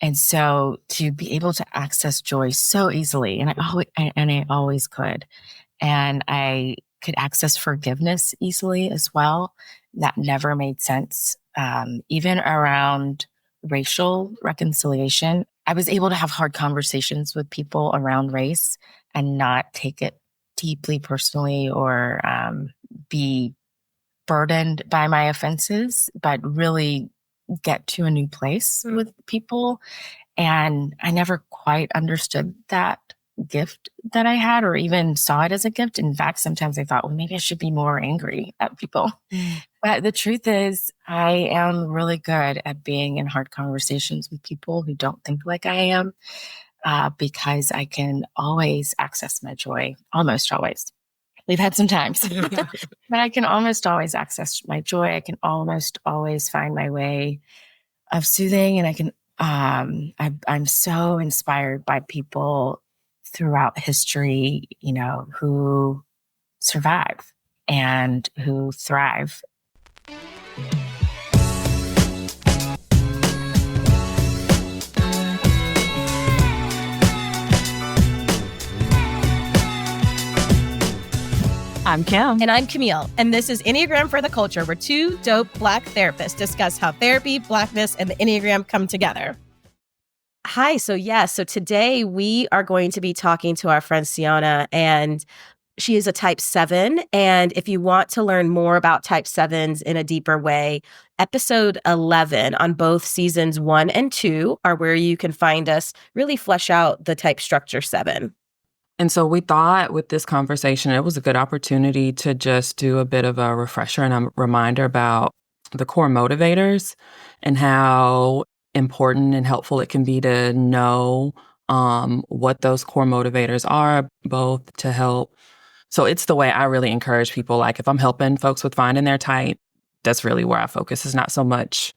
And so to be able to access joy so easily, and I always could, and I could access forgiveness easily as well. That never made sense. Even around racial reconciliation, I was able to have hard conversations with people around race and not take it deeply personally or be burdened by my offenses, but really get to a new place with people. And I never quite understood that gift that I had or even saw it as a gift. In fact, sometimes I thought, well, maybe I should be more angry at people. But the truth is, I am really good at being in hard conversations with people who don't think like I am, because I can always access my joy, almost always. We've had some times, but I can almost always access my joy. I can almost always find my way of soothing, and I can. I'm so inspired by people throughout history, who survive and who thrive. I'm Kim. And I'm Camille. And this is Enneagram for the Culture, where two dope Black therapists discuss how therapy, Blackness, and the Enneagram come together. Hi. So today we are going to be talking to our friend Ciona, and she is a type 7. And if you want to learn more about type 7s in a deeper way, episode 11 on both seasons 1 and 2 are where you can find us really flesh out the type structure 7. And so we thought with this conversation, it was a good opportunity to just do a bit of a refresher and a reminder about the core motivators and how important and helpful it can be to know what those core motivators are, both to help. So it's the way I really encourage people. Like if I'm helping folks with finding their type, that's really where I focus. It's not so much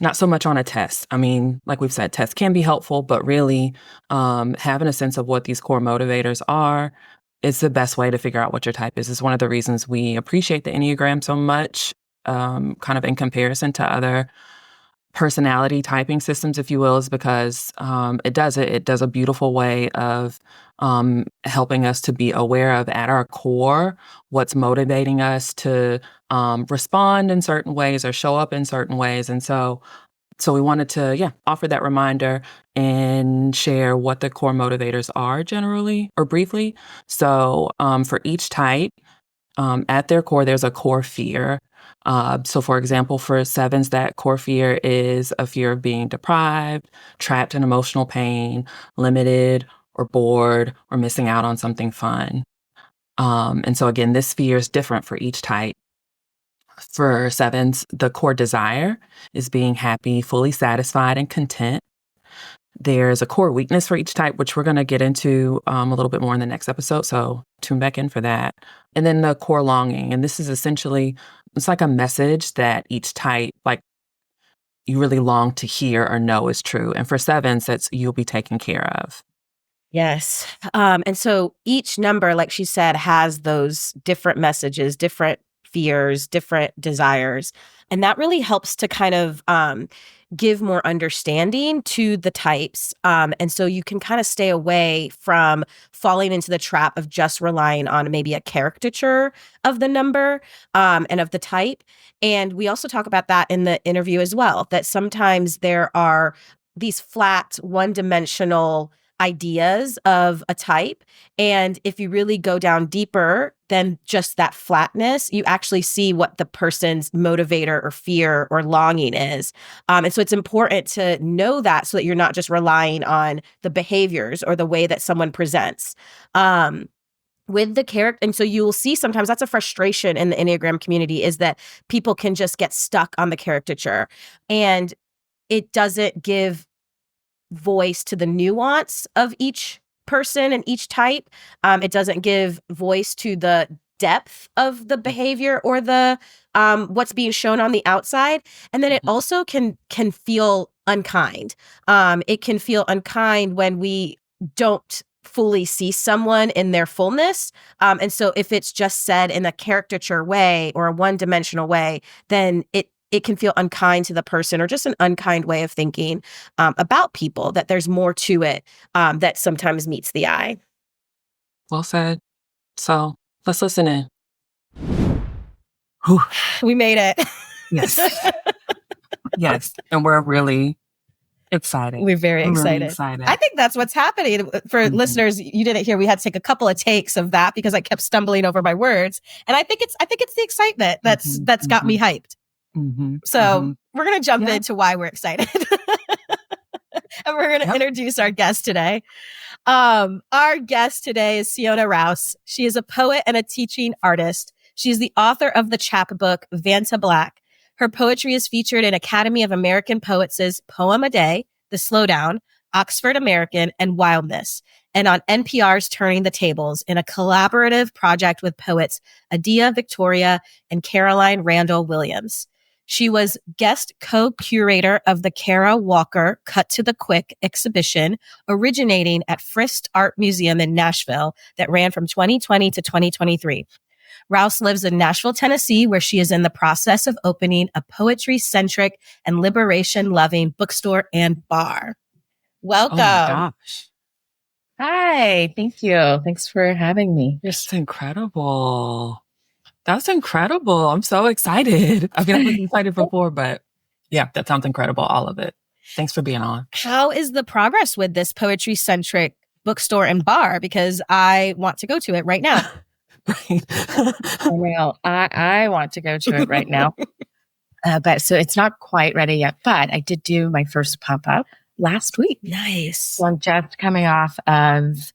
on a test. I mean, like we've said, tests can be helpful, but really having a sense of what these core motivators are is the best way to figure out what your type is. It's one of the reasons we appreciate the Enneagram so much, kind of in comparison to other personality typing systems, if you will, is because it does a beautiful way of helping us to be aware of at our core what's motivating us to respond in certain ways or show up in certain ways. And so we wanted to, offer that reminder and share what the core motivators are generally or briefly. So for each type, at their core, there's a core fear. So for example, for 7s, that core fear is a fear of being deprived, trapped in emotional pain, limited or bored or missing out on something fun. And so again, this fear is different for each type. For 7s, the core desire is being happy, fully satisfied, and content. There's a core weakness for each type, which we're going to get into a little bit more in the next episode. So tune back in for that. And then the core longing. And this is essentially, it's like a message that each type, like you really long to hear or know is true. And for 7s, that's you'll be taken care of. Yes. And so each number, like she said, has those different messages, different fears, different desires. And that really helps to kind of give more understanding to the types. And so you can kind of stay away from falling into the trap of just relying on maybe a caricature of the number and of the type. And we also talk about that in the interview as well, that sometimes there are these flat, one-dimensional ideas of a type. And if you really go down deeper than just that flatness, you actually see what the person's motivator or fear or longing is. And so it's important to know that so that you're not just relying on the behaviors or the way that someone presents. With the character. And so you will see sometimes that's a frustration in the Enneagram community, is that people can just get stuck on the caricature and it doesn't give voice to the nuance of each person and each type. It doesn't give voice to the depth of the behavior or the what's being shown on the outside. And then it also can feel unkind. It can feel unkind when we don't fully see someone in their fullness. And so if it's just said in a caricature way or a one-dimensional way, then it it can feel unkind to the person or just an unkind way of thinking about people, that there's more to it that sometimes meets the eye. Well said. So let's listen in. Whew. We made it. Yes. Yes. And we're really excited. We're very excited. Really excited. I think that's what's happening. For listeners, you didn't hear, we had to take a couple of takes of that because I kept stumbling over my words. And I think it's the excitement that's got me hyped. So we're going to jump into why we're excited. And we're going to introduce our guest today. Our guest today is Ciona Rouse. She is a poet and a teaching artist. She's the author of the chapbook Vanta Black. Her poetry is featured in Academy of American Poets' Poem a Day, The Slowdown, Oxford American, and Wildness, and on NPR's Turning the Tables in a collaborative project with poets Adia Victoria and Caroline Randall Williams. She was guest co-curator of the Kara Walker Cut to the Quick exhibition originating at Frist Art Museum in Nashville that ran from 2020 to 2023. Rouse lives in Nashville, Tennessee, where she is in the process of opening a poetry-centric and liberation-loving bookstore and bar. Welcome. Oh my gosh. Hi, thank you. Thanks for having me. It's incredible. That's incredible. I'm so excited. I mean, I was excited before, but yeah, that sounds incredible. All of it. Thanks for being on. How is the progress with this poetry-centric bookstore and bar? Because I want to go to it right now. Right. Well, I want to go to it right now. But so it's not quite ready yet, but I did do my first pop-up last week. Nice. So I'm just coming off of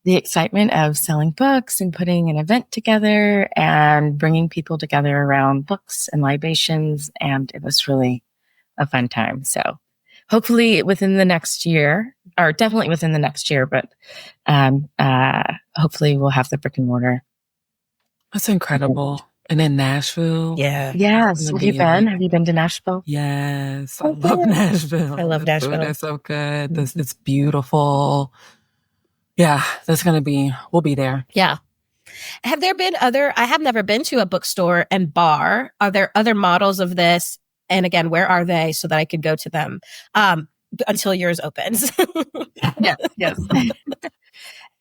the excitement of selling books and putting an event together and bringing people together around books and libations. And it was really a fun time. So hopefully within the next year, or definitely within the next year, but hopefully we'll have the brick and mortar. That's incredible. And in Nashville. Yeah. Yes. Have you been? Have you been to Nashville? Yes. I love Nashville. I love Nashville. It's so good. It's beautiful. Yeah, we'll be there. Yeah. Have there been I have never been to a bookstore and bar. Are there other models of this? And again, where are they so that I could go to them until yours opens? Yes.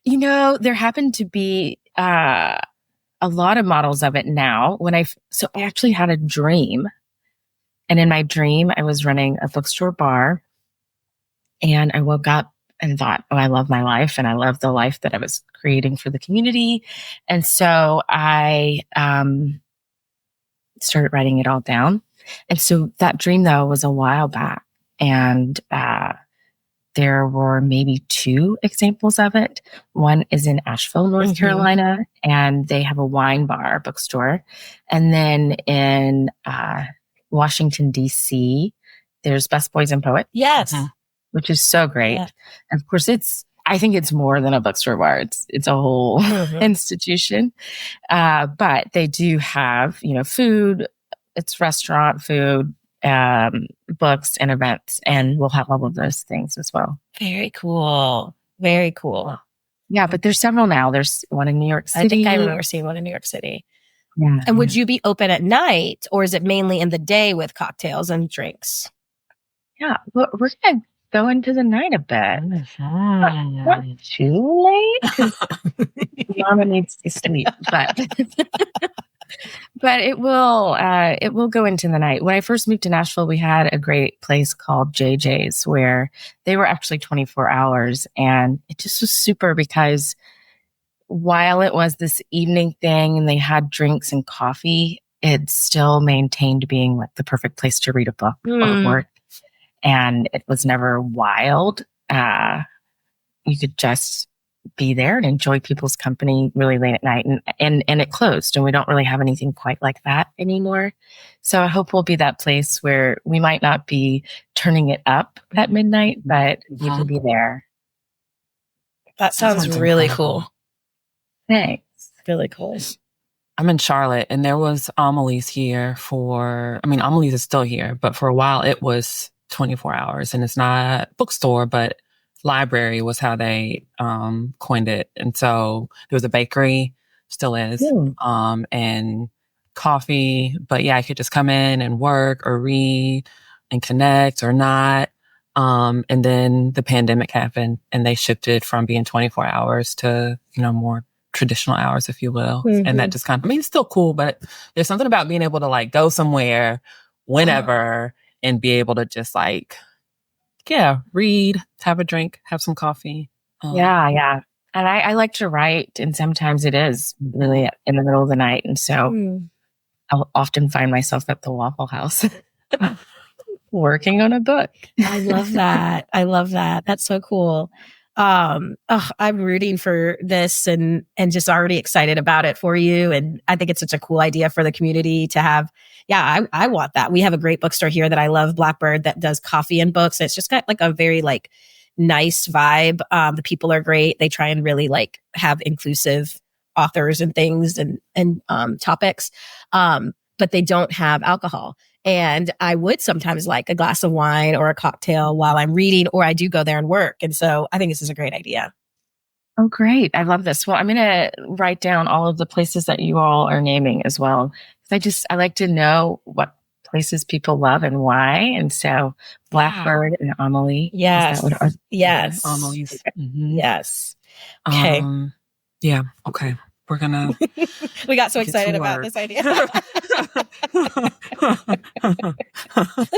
There happen to be a lot of models of it now. So I actually had a dream. And in my dream, I was running a bookstore bar. And I woke up and thought, oh, I love my life. And I love the life that I was creating for the community. And so I started writing it all down. And so that dream, though, was a while back. And there were maybe 2 examples of it. One is in Asheville, North Carolina, and they have a wine bar bookstore. And then in Washington, D.C., there's Best Boys and Poets. Yes. Which is so great. Yeah. And of course, I think it's more than a bookstore bar. It's a whole institution. But they do have, food. It's restaurant food, books and events, and we'll have all of those things as well. Very cool. Very cool. Yeah, but there's several now. There's one in New York City. I think I remember seeing one in New York City. Yeah. And would you be open at night, or is it mainly in the day with cocktails and drinks? Yeah, we're going to go into the night a bit. Not too late, because Mama needs to sleep, but it will go into the night. When I first moved to Nashville, we had a great place called JJ's where they were actually 24 hours. And it just was super because while it was this evening thing and they had drinks and coffee, it still maintained being like the perfect place to read a book or work. And it was never wild. You could just be there and enjoy people's company really late at night, and it closed, and we don't really have anything quite like that anymore. So I hope we'll be that place where we might not be turning it up at midnight, but you can be there. That sounds really incredible. Cool. Thanks. Really cool. I'm in Charlotte, and there was Amelie's here Amelie's is still here, but for a while it was 24 hours, and it's not bookstore, but library was how they coined it. And so there was a bakery, still is, and coffee, but yeah, I could just come in and work or read and connect or not. And then the pandemic happened and they shifted from being 24 hours to, more traditional hours, if you will. And that just it's still cool, but there's something about being able to like go somewhere whenever and be able to just like, read, have a drink, have some coffee. Yeah. And I like to write, and sometimes it is really in the middle of the night. And so I'll often find myself at the Waffle House working on a book. I love that. That's so cool. I'm rooting for this and just already excited about it for you. And I think it's such a cool idea for the community to have. Yeah, I want that. We have a great bookstore here that I love, BLACKBIIRD, that does coffee and books. It's just got like a very like nice vibe. The people are great. They try and really like have inclusive authors and things and topics. But they don't have alcohol. And I would sometimes like a glass of wine or a cocktail while I'm reading, or I do go there and work. And so I think this is a great idea. Oh, great. I love this. Well, I'm going to write down all of the places that you all are naming as well. I like to know what places people love and why. And so BLACKBIIRD and Amelie. Yes. Yes. Amelie's. Yes. Okay. Yeah. Okay. We're gonna. We got so excited about this idea. Let's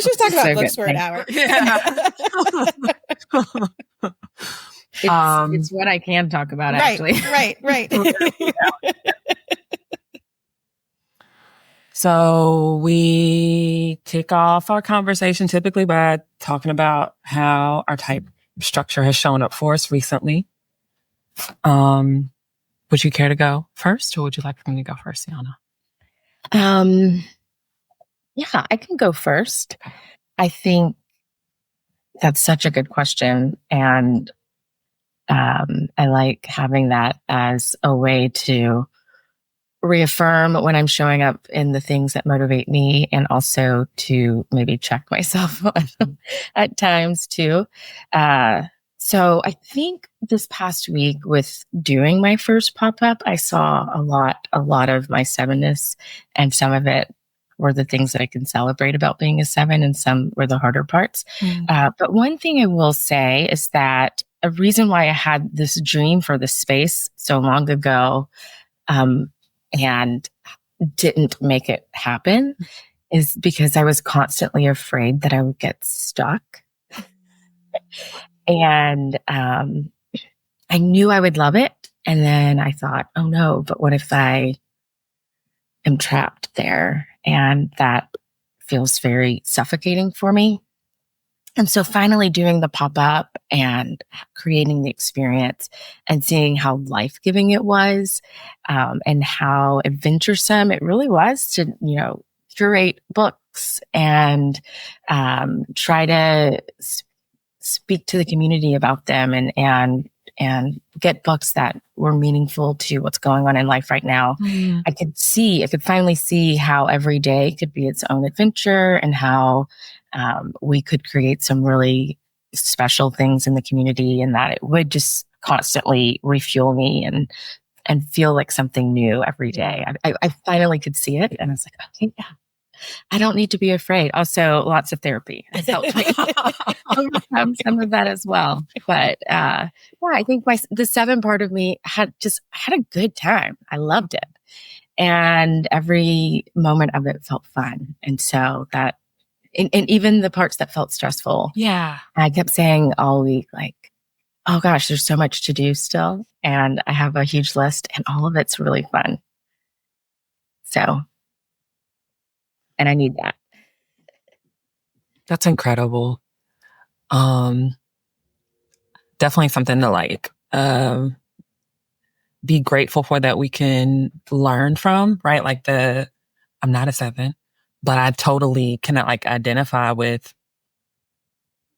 just talk about books for an hour. Yeah. It's what I can talk about, actually. Right. So we kick off our conversation typically by talking about how our type structure has shown up for us recently. Would you care to go first, or would you like for me to go first, Ciona? Yeah, I can go first. I think that's such a good question. And I like having that as a way to reaffirm when I'm showing up in the things that motivate me, and also to maybe check myself at times too. So I think this past week with doing my first pop-up, I saw a lot of my sevenness, and some of it were the things that I can celebrate about being a 7, and some were the harder parts. But one thing I will say is that a reason why I had this dream for this space so long ago, and didn't make it happen, is because I was constantly afraid that I would get stuck. And I knew I would love it. And then I thought, oh no, but what if I am trapped there? And that feels very suffocating for me. And so finally doing the pop-up and creating the experience and seeing how life-giving it was, and how adventuresome it really was to, curate books and try to speak to the community about them and get books that were meaningful to what's going on in life right now. I could finally see how every day could be its own adventure, and how we could create some really special things in the community, and that it would just constantly refuel me and feel like something new every day. I finally could see it, and I was like, okay, yeah, I don't need to be afraid. Also, lots of therapy has helped me overcome some of that as well. But I think the 7 part of me had a good time. I loved it, and every moment of it felt fun. And so that, and even the parts that felt stressful, I kept saying all week, like, oh gosh, there's so much to do still, and I have a huge list, and all of it's really fun. So. And I need that. That's incredible. Definitely something to be grateful for, that we can learn from, right? Like I'm not a 7, but I totally cannot identify with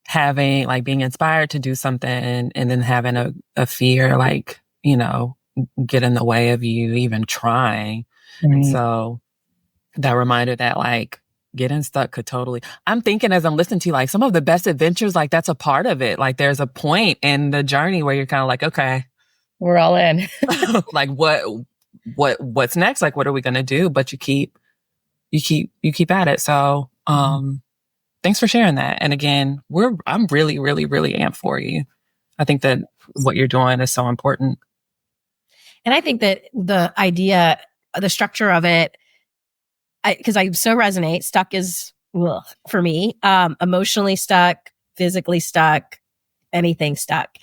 having being inspired to do something and then having a fear get in the way of you even trying. Right. And so that reminder that getting stuck could totally, I'm thinking as I'm listening to you, some of the best adventures, that's a part of it. There's a point in the journey where you're kind of okay, we're all in. what's next? What are we going to do? But you keep you keep at it. So, thanks for sharing that. And again, I'm really, really, really amped for you. I think that what you're doing is so important. And I think that the idea, the structure of it, because I so resonate, stuck is for me, emotionally stuck, physically stuck, anything stuck.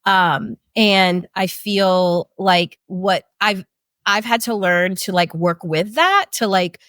And I feel like what I've had to learn to like work with that, to like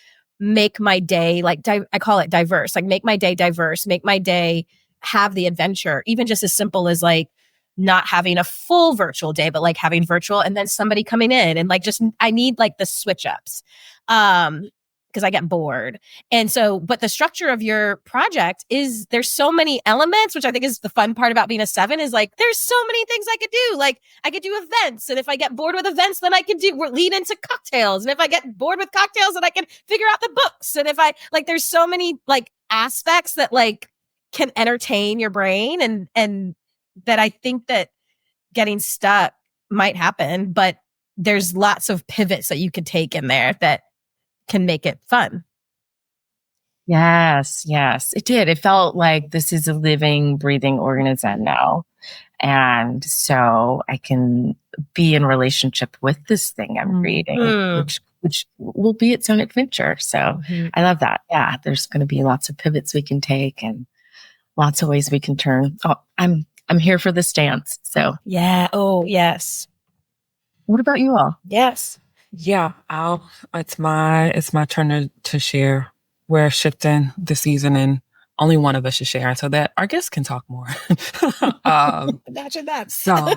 make my day, like I call it diverse, like make my day diverse, make my day have the adventure, even just as simple as like not having a full virtual day, but like having virtual and then somebody coming in and like, just, I need like the switch ups. Because I get bored. And so, but the structure of your project is there's so many elements, which I think is the fun part about being a 7 is like, there's so many things I could do. Like I could do events. And if I get bored with events, then I can lead into cocktails. And if I get bored with cocktails, then I can figure out the books. And if I like, there's so many like aspects that like can entertain your brain and that I think that getting stuck might happen, but there's lots of pivots that you could take in there that can make it fun. Yes, it did. It felt like this is a living, breathing organism now. And so I can be in relationship with this thing I'm reading, which will be its own adventure. So I love that. Yeah, there's going to be lots of pivots we can take and lots of ways we can turn. Oh, I'm here for this dance. So yeah. Oh, yes. What about you all? Yes. Yeah, it's my turn to share. We're shifting the season and only one of us should share so that our guests can talk more. Imagine that. So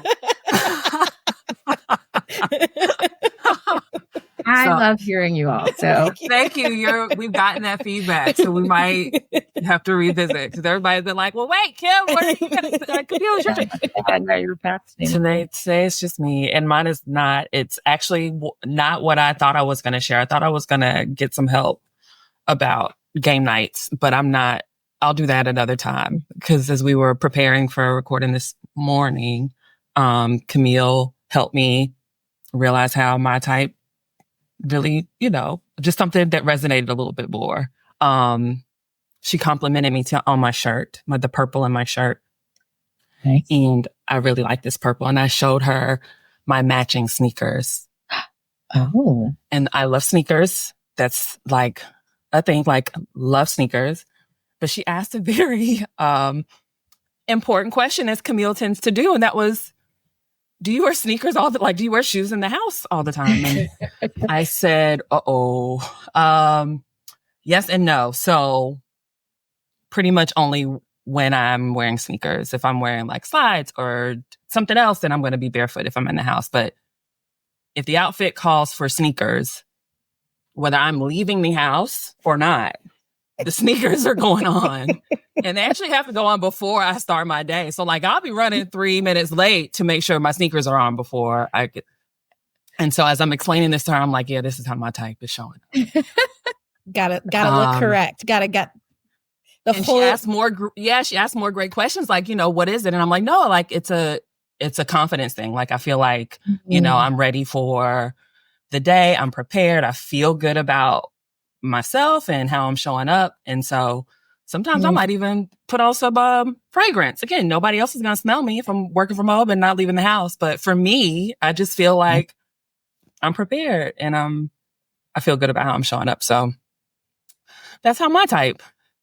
I love hearing you all. So thank you. We've gotten that feedback, so we might have to revisit because everybody's been like, "Well, wait, Kim, what are you going to say?" Today it's just me, and mine is not. It's actually not what I thought I was going to share. I thought I was going to get some help about game nights, but I'm not. I'll do that another time because as we were preparing for recording this morning, Camille helped me realize how my type really, just something that resonated a little bit more. She complimented me on my shirt, the purple in my shirt. Nice. And I really like this purple. And I showed her my matching sneakers. Oh. And I love sneakers. That's like a thing, like love sneakers. But she asked a very important question, as Camille tends to do. And that was, do you wear sneakers do you wear shoes in the house all the time? And I said, yes and no. So pretty much only when I'm wearing sneakers. If I'm wearing like slides or something else, then I'm going to be barefoot if I'm in the house. But if the outfit calls for sneakers, whether I'm leaving the house or not, the sneakers are going on. And they actually have to go on before I start my day. So like I'll be running 3 minutes late to make sure my sneakers are on before I get. And so as I'm explaining this to her, I'm like, yeah, this is how my type is showing up. Gotta look correct. Gotta get the whole. She asked more great questions. Like, what is it? And I'm like, no, like it's a confidence thing. Like, I feel like, I'm ready for the day. I'm prepared. I feel good about myself and how I'm showing up. And so sometimes I might even put on some fragrance. Again, nobody else is going to smell me if I'm working from home and not leaving the house. But for me, I just feel like I'm prepared and I feel good about how I'm showing up. So that's how my type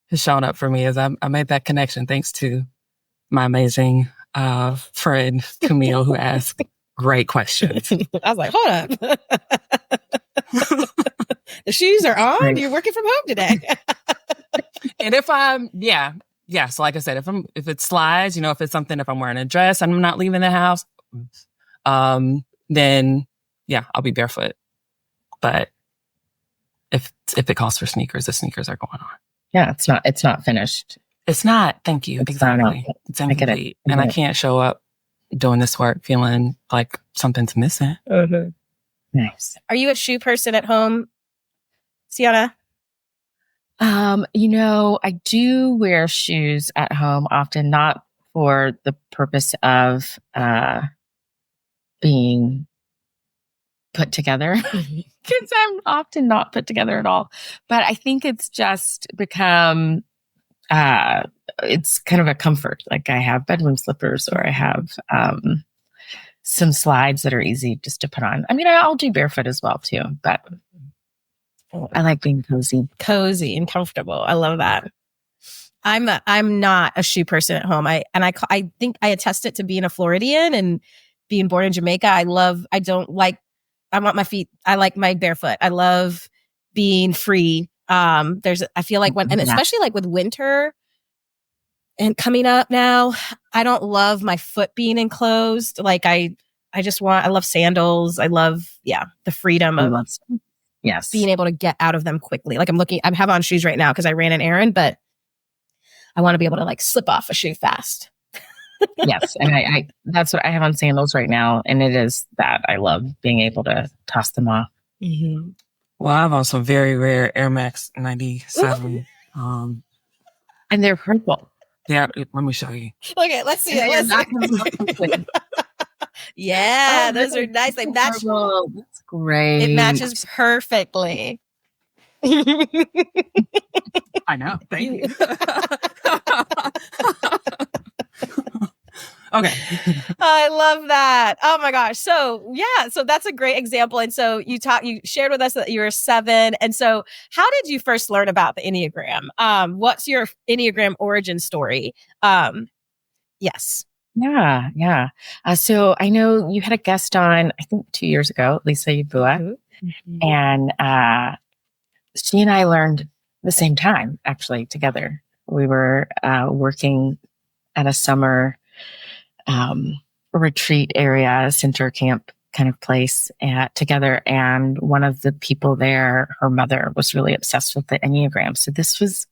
has shown up for me, is I made that connection thanks to my amazing friend Camille, who asked great questions. I was like, hold up. The shoes are on. Right. You're working from home today. And if so like I said, if it slides, if it's something, if I'm wearing a dress and I'm not leaving the house, then I'll be barefoot. But if it calls for sneakers, the sneakers are going on. Yeah, it's not finished. It's not. Thank you. Exactly. It's incomplete. And I can't show up doing this work feeling like something's missing. Mm-hmm. Nice. Are you a shoe person at home, Ciona? I do wear shoes at home often, not for the purpose of being put together because I'm often not put together at all. But I think it's just become, it's kind of a comfort. Like I have bedroom slippers or I have some slides that are easy just to put on. I mean, I'll do barefoot as well too, but I like being cozy and comfortable. I love that. I'm not a shoe person at home. I think I attest it to being a Floridian and being born in Jamaica. I want my feet. I like my barefoot. I love being free. I feel like and especially like with winter and coming up now, I don't love my foot being enclosed. Like I love sandals. I love, the freedom of being able to get out of them quickly. Like I have on shoes right now because I ran an errand, but I want to be able to like slip off a shoe fast. Yes. And I that's what I have on sandals right now. And it is that I love being able to toss them off. Mm-hmm. Well, I have on some very rare Air Max 97. And they're purple. Yeah, let me show you. Okay, let's see it. Yeah, those are nice. They match. That's great. It matches perfectly. I know. Thank you. Okay. I love that. Oh my gosh. So that's a great example. And so you shared with us that you were 7. And so how did you first learn about the Enneagram? What's your Enneagram origin story? Yes. Yeah. So I know you had a guest on, I think 2 years ago, Lisa Yabua. Mm-hmm. And she and I learned the same time, actually, together. We were working at a summer retreat area, center camp kind of place together. And one of the people there, her mother was really obsessed with the Enneagram. So this was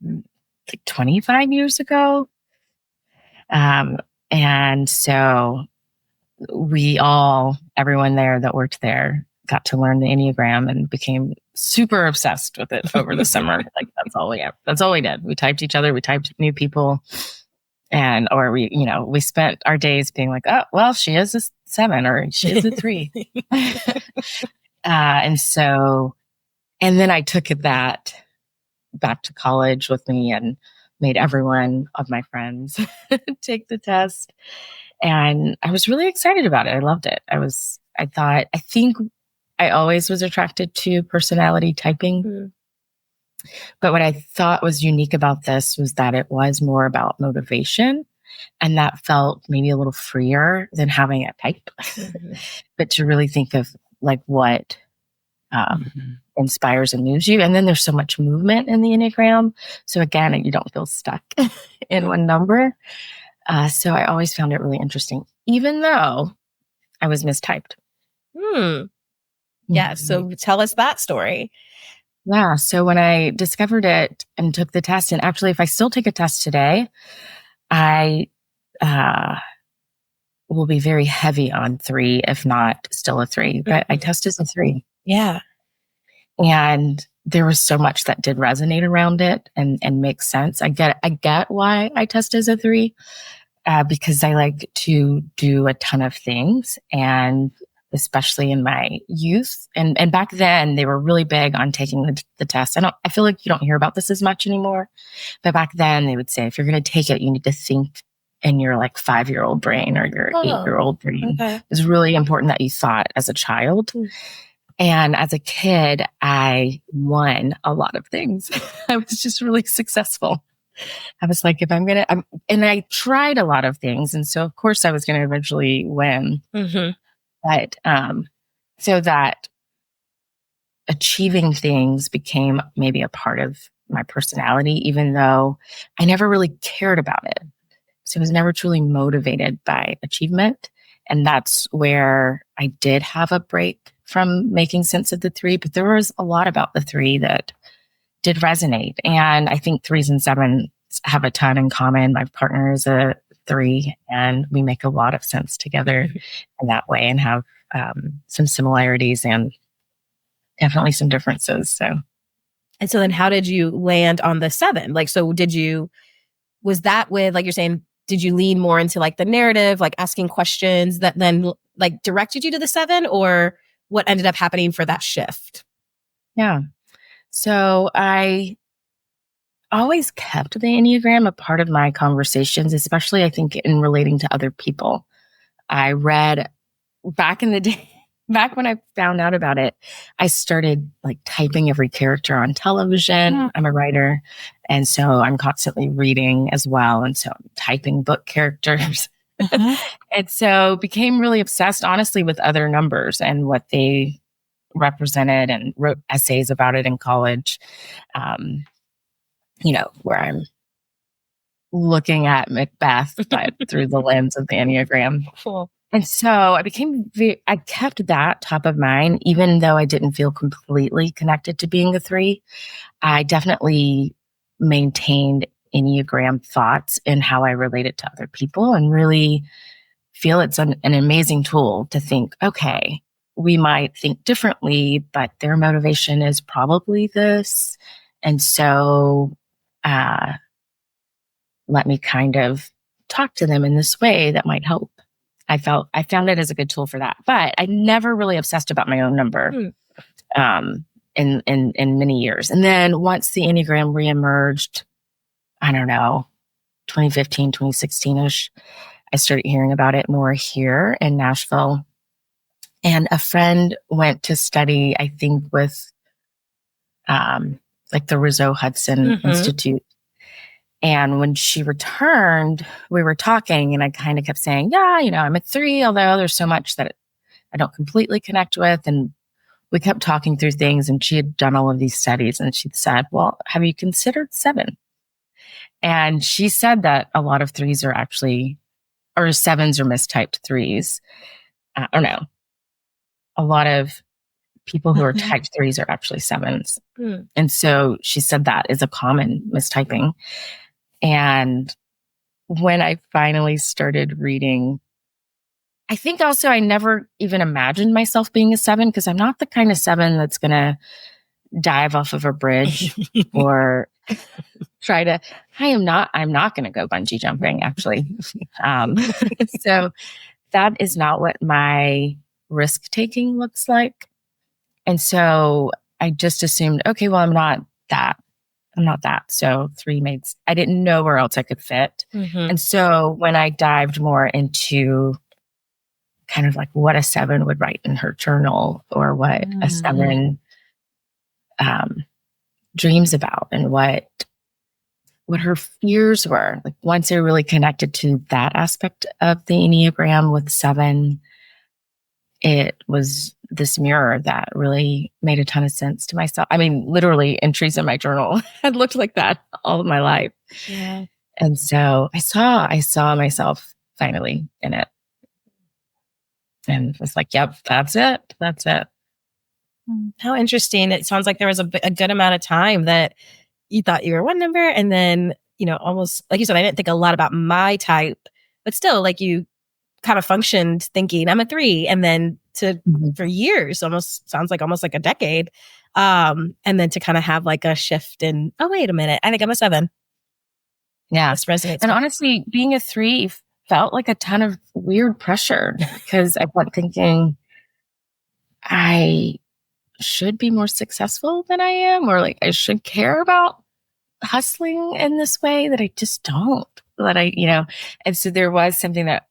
like 25 years ago. And so everyone there that worked there got to learn the Enneagram and became super obsessed with it over the summer. Like that's all we did. We typed each other, we typed new people. Or we spent our days being like, oh, well, she is a 7 or she is a 3. And then I took that back to college with me and made everyone of my friends take the test. And I was really excited about it. I loved it. I think I always was attracted to personality typing. Mm-hmm. But what I thought was unique about this was that it was more about motivation, and that felt maybe a little freer than having a type. Mm-hmm. But to really think of like what inspires and moves you. And then there's so much movement in the Enneagram. So again, you don't feel stuck in one number. So I always found it really interesting, even though I was mistyped. Yeah. So tell us that story. Yeah. So when I discovered it and took the test, and actually, if I still take a test today, I will be very heavy on 3, if not still a 3. But I test as a 3. Yeah. And there was so much that did resonate around it and make sense. I get why I test as a 3, because I like to do a ton of things, and especially in my youth. And back then they were really big on taking the test. I feel like you don't hear about this as much anymore, but back then they would say, if you're going to take it, you need to think in your like 5-year-old brain or your 8-year-old brain. Okay. It's really important that you thought as a child. And as a kid, I won a lot of things. I was just really successful. I was like, and I tried a lot of things. And so of course I was going to eventually win. Mm-hmm. But so that achieving things became maybe a part of my personality, even though I never really cared about it. So I was never truly motivated by achievement. And that's where I did have a break from making sense of the 3. But there was a lot about the 3 that did resonate. And I think 3s and 7s have a ton in common. My partner is a 3, and we make a lot of sense together in that way, and have some similarities and definitely some differences. And so then how did you land on the 7? Like, so was that with, like you're saying, did you lean more into like the narrative, like asking questions that then like directed you to the 7, or what ended up happening for that shift? Yeah. So I always kept the Enneagram a part of my conversations, especially I think in relating to other people. I read back in the day, back when I found out about it, I started like typing every character on television. I'm a writer. And so I'm constantly reading as well. And so I'm typing book characters. And so became really obsessed, honestly, with other numbers and what they represented, and wrote essays about it in college. Where I'm looking at Macbeth, but through the lens of the Enneagram. Cool. And so I kept that top of mind, even though I didn't feel completely connected to being a 3. I definitely maintained Enneagram thoughts in how I related to other people, and really feel it's an amazing tool to think, okay, we might think differently, but their motivation is probably this. And so, let me kind of talk to them in this way that might help. I found it as a good tool for that, but I never really obsessed about my own number, in many years. And then once the Enneagram reemerged, I don't know, 2015, 2016-ish, I started hearing about it more here in Nashville. And a friend went to study, I think, with, like the Rousseau Hudson Institute. And when she returned, we were talking, and I kind of kept saying, yeah, I'm a 3, although there's so much that I don't completely connect with. And we kept talking through things, and she had done all of these studies, and she said, well, have you considered 7? And she said that a lot of 3s are actually, or 7s are mistyped 3s. Or no, a lot of people who are typed 3s are actually 7s. And so she said that is a common mistyping. And when I finally started reading, I think also I never even imagined myself being a 7, because I'm not the kind of 7 that's going to dive off of a bridge or I'm not going to go bungee jumping, actually. So that is not what my risk taking looks like. And so I just assumed, okay, well, I'm not that. So 3 I didn't know where else I could fit. And so when I dived more into kind of like what a 7 would write in her journal, or what a 7 dreams about, and what her fears were, like once I really connected to that aspect of the Enneagram with 7, it was this mirror that really made a ton of sense to myself. I mean, literally entries in my journal had looked like that all of my life. Yeah. And so I saw myself finally in it. And was like, yep, that's it. How interesting. It sounds like there was a good amount of time that you thought you were one number, and then, almost like you said, I didn't think a lot about my type, but still, like, you kind of functioned thinking I'm a 3, and then for years, sounds like almost like a decade. And then to kind of have like a shift in, oh, wait a minute, I think I'm a 7. Yeah. This resonates. And honestly, being a 3 felt like a ton of weird pressure, because I kept thinking I should be more successful than I am, or like I should care about hustling in this way that I just don't. And so there was something that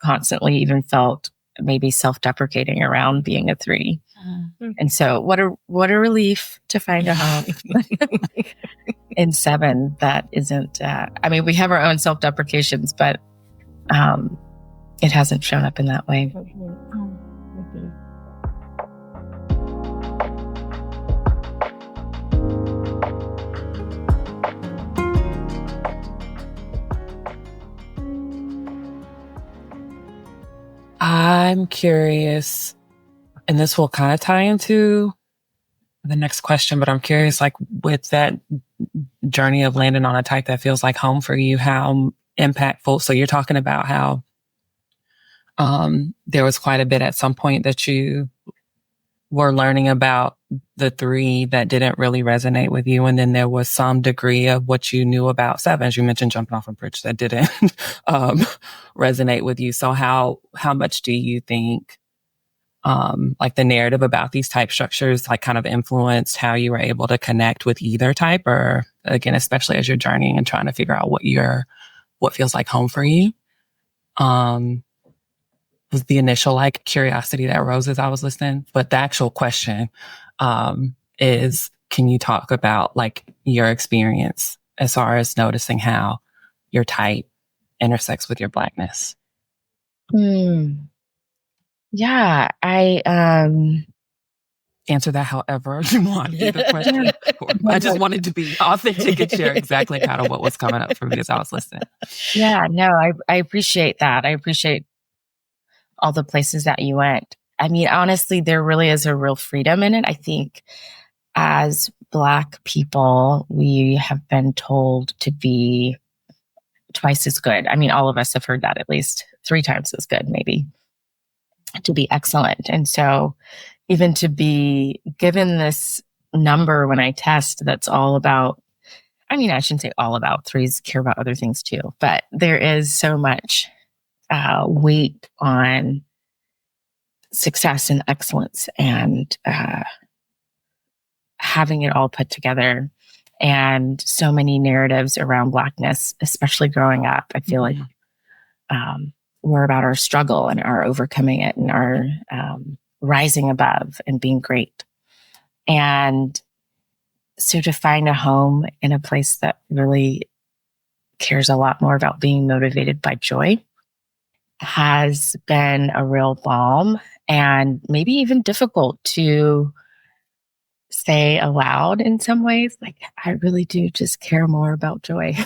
constantly even felt maybe self-deprecating around being a 3. And so what a relief to find a home in 7 that isn't, we have our own self-deprecations, but it hasn't shown up in that way. I'm curious, and this will kind of tie into the next question, but I'm curious, like, with that journey of landing on a type that feels like home for you, how impactful. So you're talking about how there was quite a bit at some point that you were learning about the 3 that didn't really resonate with you. And then there was some degree of what you knew about 7s. You mentioned jumping off a bridge that didn't resonate with you. So how much do you think like the narrative about these type structures, like kind of influenced how you were able to connect with either type, or again, especially as you're journeying and trying to figure out what feels like home for you? Was the initial like curiosity that arose as I was listening. But the actual question, is, can you talk about like your experience as far as noticing how your type intersects with your Blackness? Yeah, I Answer that however you want. Either question. I just wanted to be authentic and share exactly kind of what was coming up for me as I was listening. Yeah, no, I appreciate that. I appreciate all the places that you went. I mean, honestly, there really is a real freedom in it. I think as Black people, we have been told to be twice as good. I mean, all of us have heard that at least 3 times as good, maybe, to be excellent. And so even to be given this number when I test, that's all about, I mean, I shouldn't say all about, 3s care about other things too, but there is so much weight on success and excellence and having it all put together, and so many narratives around Blackness, especially growing up. I feel like we're about our struggle and our overcoming it and our rising above and being great. And so to find a home in a place that really cares a lot more about being motivated by joy has been a real balm, and maybe even difficult to say aloud in some ways. Like, I really do just care more about joy.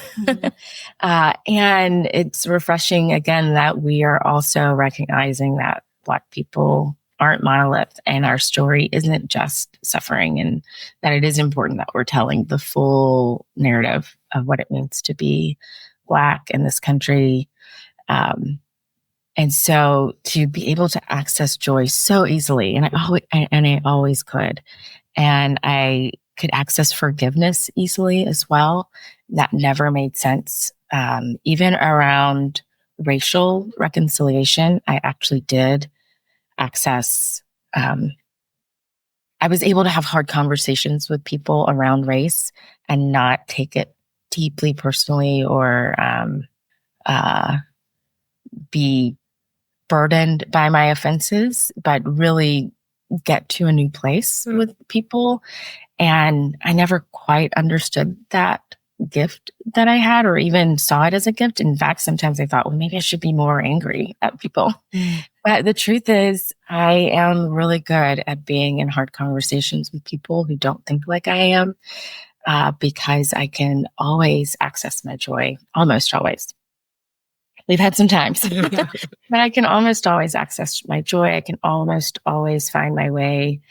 And it's refreshing again that we are also recognizing that Black people aren't monoliths and our story isn't just suffering, and that it is important that we're telling the full narrative of what it means to be Black in this country. And so to be able to access joy so easily, and I always could, and I could access forgiveness easily as well. That never made sense. Even around racial reconciliation, I actually did access. I was able to have hard conversations with people around race and not take it deeply personally or be burdened by my offenses, but really get to a new place with people. And I never quite understood that gift that I had, or even saw it as a gift. In fact, sometimes I thought, well, maybe I should be more angry at people. But the truth is, I am really good at being in hard conversations with people who don't think like I am, because I can always access my joy, almost always. We've had some times, but I can almost always access my joy. I can almost always find my way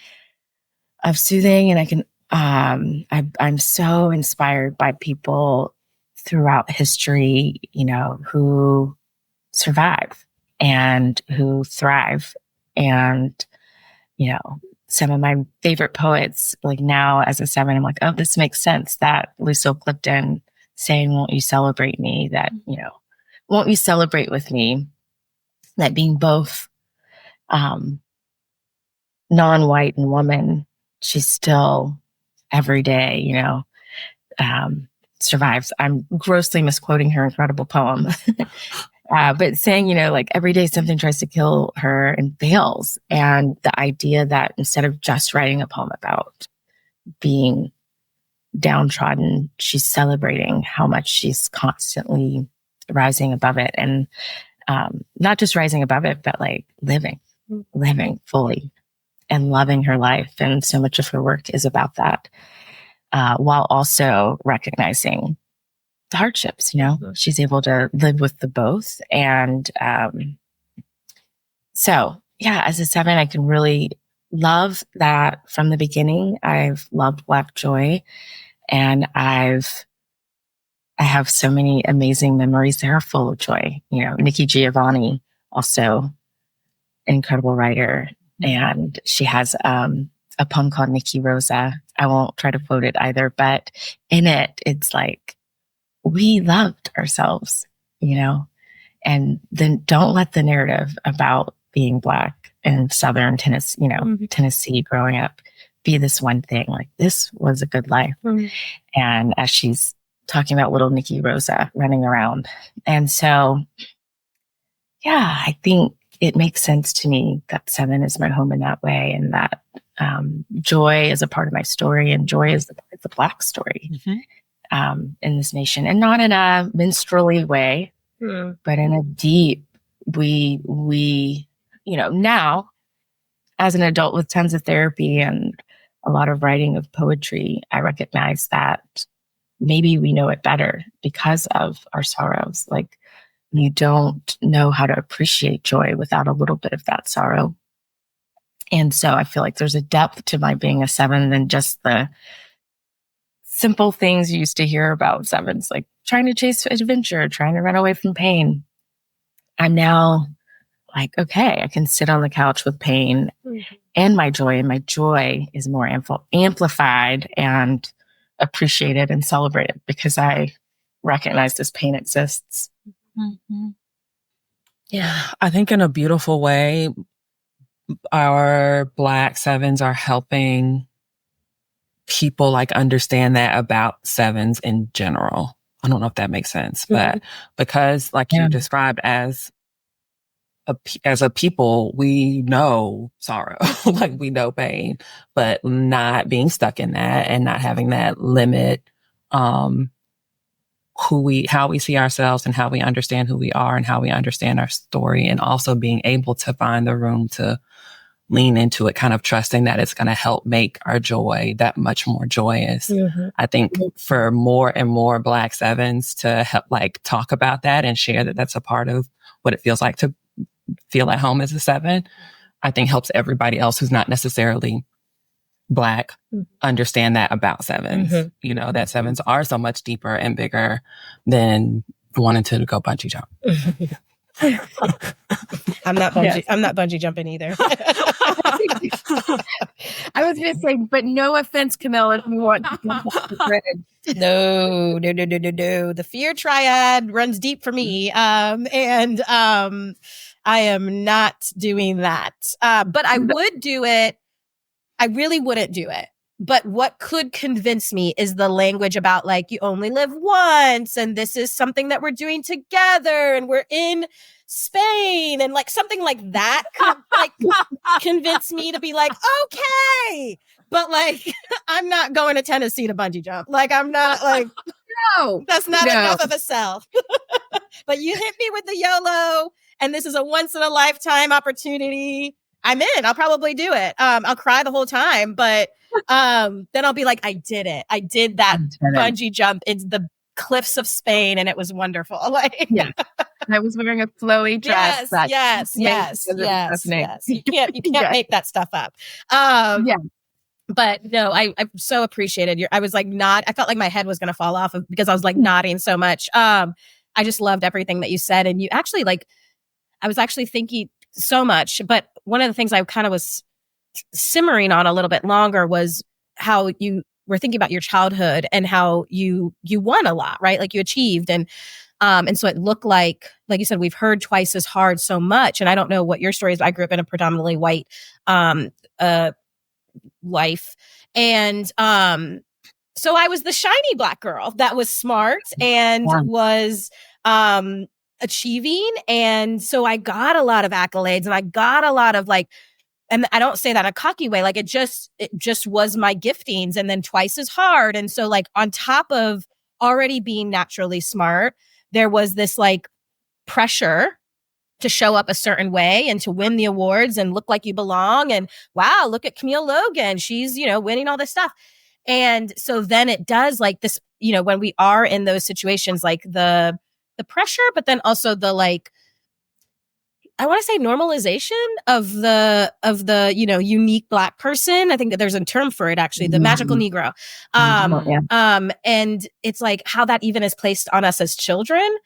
of soothing. And I can, I'm so inspired by people throughout history, you know, who survive and who thrive. And, you know, some of my favorite poets, like now as a 7, I'm like, oh, this makes sense. That Lucille Clifton saying, won't you celebrate me? That, you know, won't you celebrate with me? That being both non-white and woman, she's still every day, you know, survives. I'm grossly misquoting her incredible poem. But saying, you know, like every day something tries to kill her and fails. And the idea that instead of just writing a poem about being downtrodden, she's celebrating how much she's constantly rising above it, and not just rising above it, but like living fully and loving her life. And so much of her work is about that, while also recognizing the hardships. You know, she's able to live with the both. And so yeah, as a 7, I can really love that from the beginning. I've loved Black joy, and I have so many amazing memories that are full of joy. You know, Nikki Giovanni, also an incredible writer, and she has a poem called Nikki Rosa. I won't try to quote it either, but in it, it's like, we loved ourselves, you know, and then don't let the narrative about being Black in Southern Tennessee, Tennessee growing up, be this one thing. Like, this was a good life. And as she's talking about little Nikki Rosa running around. And so, yeah, I think it makes sense to me that 7 is my home in that way, and that joy is a part of my story, and joy is the Black story in this nation, and not in a minstrelly way, but in a deep, we, now as an adult with tons of therapy and a lot of writing of poetry, I recognize that maybe we know it better because of our sorrows. Like, you don't know how to appreciate joy without a little bit of that sorrow. And so I feel like there's a depth to my being a 7 than just the simple things you used to hear about 7s, like trying to chase adventure, trying to run away from pain. I'm now like, okay, I can sit on the couch with pain and my joy is more amplified and appreciated and celebrated because I recognize this pain exists. Yeah, I think in a beautiful way, our Black 7s are helping people like understand that about 7s in general. I don't know if that makes sense, but because like you described as a people, we know sorrow, like we know pain, but not being stuck in that and not having that limit, how we see ourselves and how we understand who we are and how we understand our story, and also being able to find the room to lean into it, kind of trusting that it's going to help make our joy that much more joyous. I think for more and more Black 7s to help like talk about that and share that that's a part of what it feels like to feel at home as a 7, I think helps everybody else who's not necessarily Black understand that about 7s. That 7s are so much deeper and bigger than wanting to go bungee jump. I'm not bungee jumping either. I was going to say, but no offense, Camille, if you want to jump off the grid. No. The fear triad runs deep for me. I am not doing that. But I would do it. I really wouldn't do it. But what could convince me is the language about like, you only live once, and this is something that we're doing together, and we're in Spain, and like something like that could like convince me to be like, okay. But like, I'm not going to Tennessee to bungee jump. Like, I'm not like, no, that's not enough of a sell. But you hit me with the YOLO, and this is a once in a lifetime opportunity. I'm in. I'll probably do it. I'll cry the whole time, but then I'll be like, I did it. I did that bungee jump into the cliffs of Spain, and it was wonderful. Like, I was wearing a flowy dress. Yes. You can't make that stuff up. But no, I so appreciated I was like I felt like my head was going to fall off because I was like nodding so much. I just loved everything that you said. And you actually I was actually thinking so much, but one of the things I kind of was simmering on a little bit longer was how you were thinking about your childhood and how you won a lot, right? Like you achieved. And so it looked like you said, we've heard twice as hard so much. And I don't know what your story is. I grew up in a predominantly white, life. And, so I was the shiny Black girl that was smart and was, achieving. And so I got a lot of accolades, and I got a lot of like, and I don't say that in a cocky way, like it just was my giftings, and then twice as hard. And so like on top of already being naturally smart, there was this like pressure to show up a certain way and to win the awards and look like you belong. And wow, look at Camille Logan. She's, winning all this stuff. And so then it does like this, when we are in those situations, like the pressure, but then also the like, I want to say normalization of the unique Black person. I think that there's a term for it, actually, the magical Negro. And it's like how that even is placed on us as children.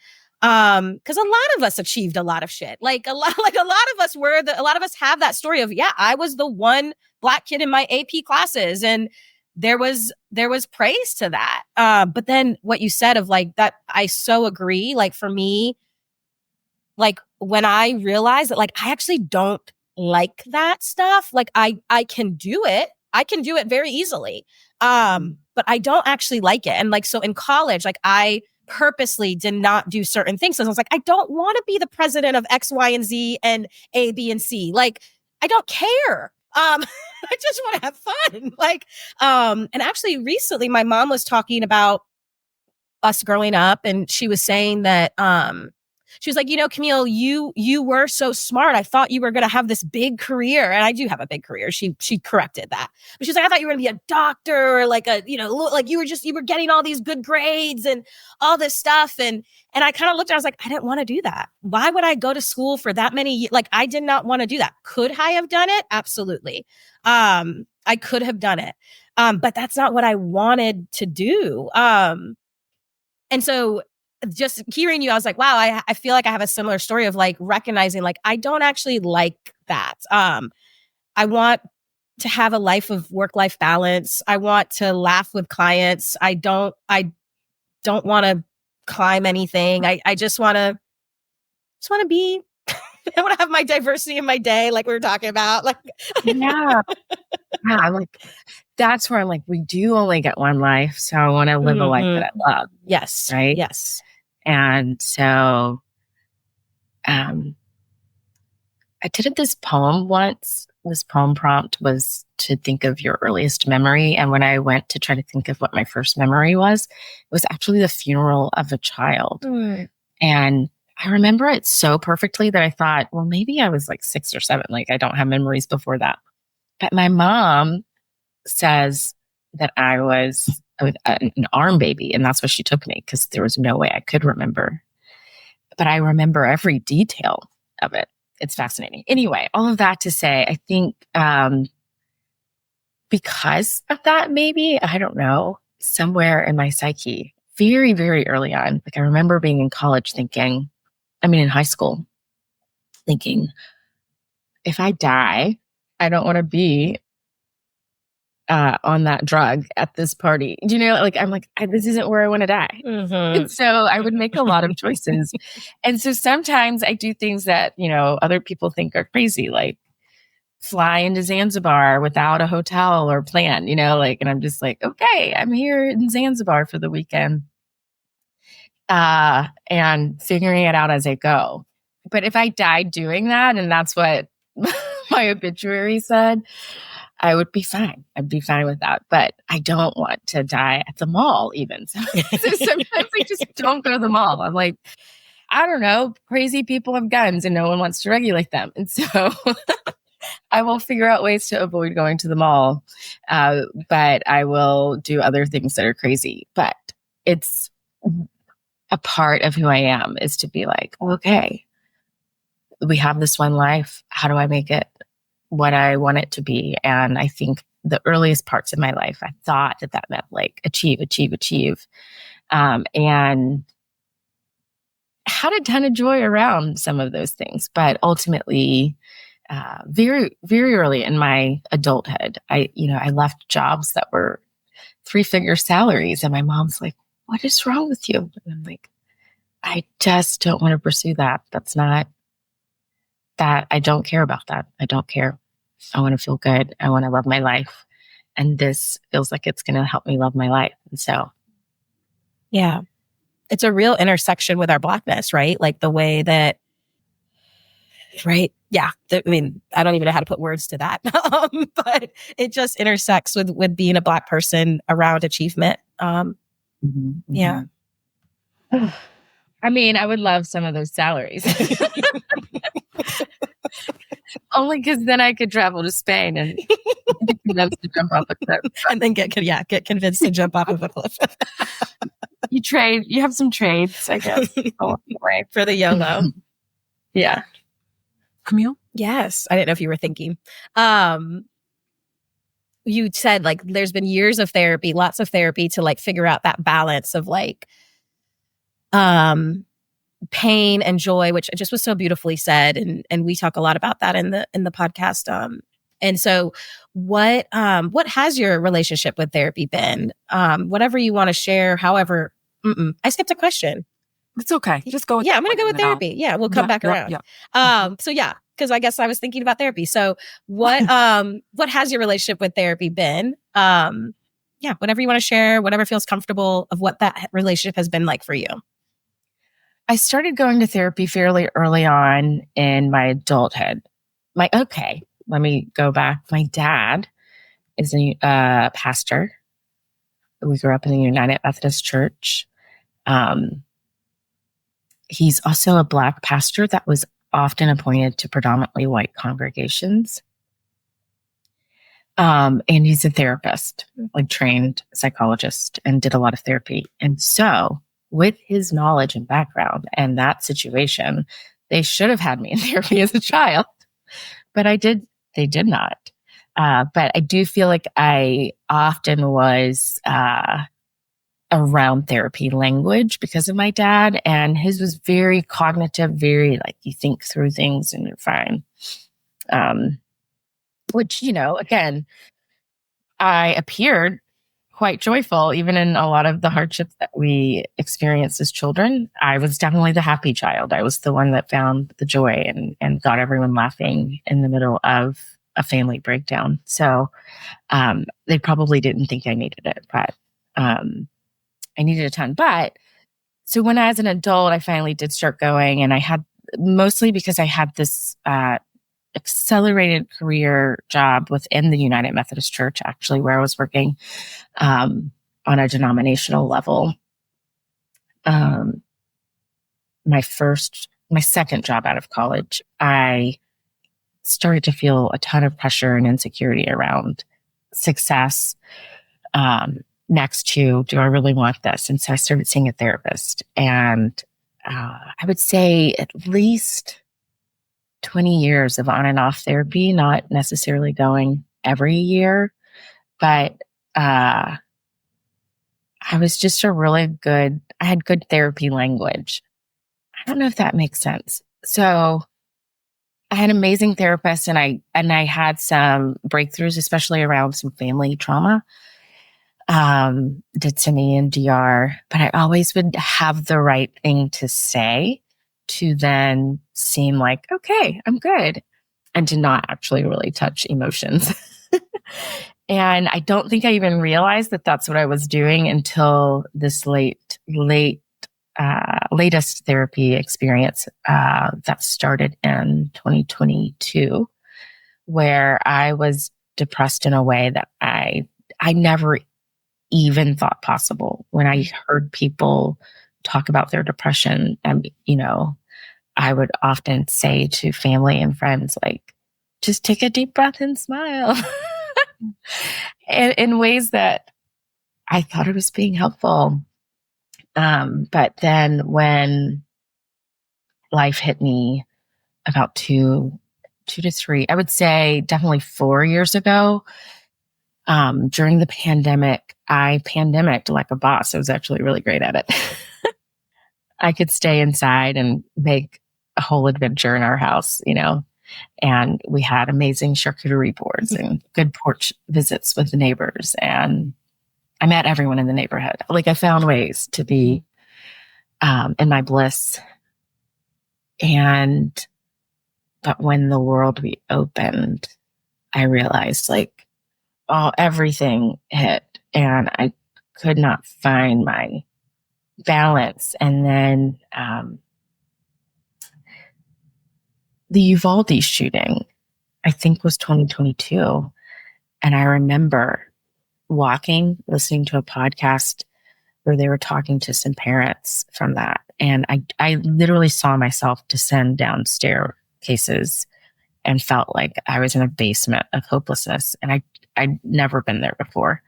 Cause a lot of us achieved a lot of shit. A lot of us have that story of, I was the one Black kid in my AP classes, and there was praise to that. But then what you said of like that, I so agree. Like for me, like when I realized that like I actually don't like that stuff, like I can do it. I can do it very easily. But I don't actually like it. And like, so in college, like I purposely did not do certain things. So I was like, I don't want to be the president of X, Y, and Z and A, B, and C. Like, I don't care. I just want to have fun. Like, and actually recently my mom was talking about us growing up, and she was saying that, she was like, you know, Camille, you were so smart. I thought you were going to have this big career. And I do have a big career. She corrected that. But she's like, I thought you were going to be a doctor or like like you were getting all these good grades and all this stuff. And I kind of looked at it, I was like, I didn't want to do that. Why would I go to school for that many years? Like, I did not want to do that. Could I have done it? Absolutely. I could have done it. But that's not what I wanted to do. And so just hearing you, I was like, wow, I feel like I have a similar story of like recognizing like, I don't actually like that. I want to have a life of work-life balance. I want to laugh with clients. I don't want to climb anything. I just want to be, I want to have my diversity in my day. Like we were talking about, like, yeah. I'm like, that's where I'm like, we do only get one life. So I want to live a life that I love. Yes. Right. Yes. And so, I did this poem once. This poem prompt was to think of your earliest memory. And when I went to try to think of what my first memory was, it was actually the funeral of a child. And I remember it so perfectly that I thought, well, maybe I was like 6 or 7. Like I don't have memories before that. But my mom says that I was an arm baby, and that's what she took me because there was no way I could remember. But I remember every detail of it. It's fascinating. Anyway, all of that to say, I think because of that, maybe, I don't know, somewhere in my psyche, very, very early on, like I remember being in college thinking, in high school, thinking, if I die, I don't want to be on that drug at this party. Do you know, like, I'm like, this isn't where I want to die. And so I would make a lot of choices. And so sometimes I do things that, other people think are crazy, like fly into Zanzibar without a hotel or plan, and I'm just like, okay, I'm here in Zanzibar for the weekend. And figuring it out as I go. But if I died doing that, and that's what my obituary said, I would be fine. I'd be fine with that. But I don't want to die at the mall even. So sometimes I just don't go to the mall. I'm like, I don't know, crazy people have guns and no one wants to regulate them. And so I will figure out ways to avoid going to the mall. But I will do other things that are crazy. But it's a part of who I am is to be like, okay, we have this one life. How do I make it what I want it to be? And I think the earliest parts of my life, I thought that meant like achieve. And had a ton of joy around some of those things. But ultimately, very, very early in my adulthood, I left jobs that were 3-figure salaries. And my mom's like, what is wrong with you? And I'm like, I just don't want to pursue that. That's not that. I don't care about that. I don't care. I want to feel good. I want to love my life. And this feels like it's going to help me love my life. And so, yeah, it's a real intersection with our Blackness, right? Like the way that, right? Yeah. I don't even know how to put words to that. But it just intersects with being a Black person around achievement. Yeah. I would love some of those salaries. Only because then I could travel to Spain and be convinced to jump off a cliff. And then get convinced to jump off of a cliff. You have some trades, I guess. Right. For the YOLO. Yeah. Camille? Yes. I didn't know if you were thinking. You said like there's been years of therapy, lots of therapy to like figure out that balance of like pain and joy, which just was so beautifully said. And we talk a lot about that in the podcast. And so what has your relationship with therapy been? Whatever you want to share, however, I skipped a question. It's okay. Just go with I'm going to go with therapy. Yeah, we'll come back around. So yeah, because I guess I was thinking about therapy. So what has your relationship with therapy been? Whatever you want to share, whatever feels comfortable of what that relationship has been like for you. I started going to therapy fairly early on in my adulthood. Let me go back. My dad is a pastor. We grew up in the United Methodist Church. He's also a Black pastor that was often appointed to predominantly white congregations. And he's a therapist, like trained psychologist, and did a lot of therapy. And so with his knowledge and background and that situation, they should have had me in therapy as a child, but they did not. But I do feel like I often was around therapy language because of my dad, and his was very cognitive, very like you think through things and you're fine. Which, again, I appeared quite joyful, even in a lot of the hardships that we experienced as children. I was definitely the happy child. I was the one that found the joy and got everyone laughing in the middle of a family breakdown. So they probably didn't think I needed it, but I needed a ton. But so when I was an adult, I finally did start going, and I had mostly because I had this accelerated career job within the United Methodist Church, actually, where I was working on a denominational level. My second job out of college, I started to feel a ton of pressure and insecurity around success. Next to, do I really want this? And so I started seeing a therapist, and I would say at least 20 years of on and off therapy, not necessarily going every year, but I was just I had good therapy language. I don't know if that makes sense. So I had an amazing therapist, and I had some breakthroughs, especially around some family trauma. Did some EMDR, but I always would have the right thing to say to then seem like, okay, I'm good, and to not actually really touch emotions. And I don't think I even realized that that's what I was doing until this latest therapy experience that started in 2022, where I was depressed in a way that I never even thought possible. When I heard people talk about their depression, and I would often say to family and friends, like, just take a deep breath and smile. And in ways that I thought it was being helpful. But then when life hit me about two to three, I would say definitely 4 years ago, during the pandemic, I pandemicked like a boss. I was actually really great at it. I could stay inside and make a whole adventure in our house, and we had amazing charcuterie boards and good porch visits with the neighbors. And I met everyone in the neighborhood. Like, I found ways to be in my bliss. But when the world reopened, I realized everything hit, and I could not find my balance. And then the Uvalde shooting, I think, was 2022. And I remember listening to a podcast where they were talking to some parents from that. And I literally saw myself descend down staircases and felt like I was in a basement of hopelessness. And I'd never been there before.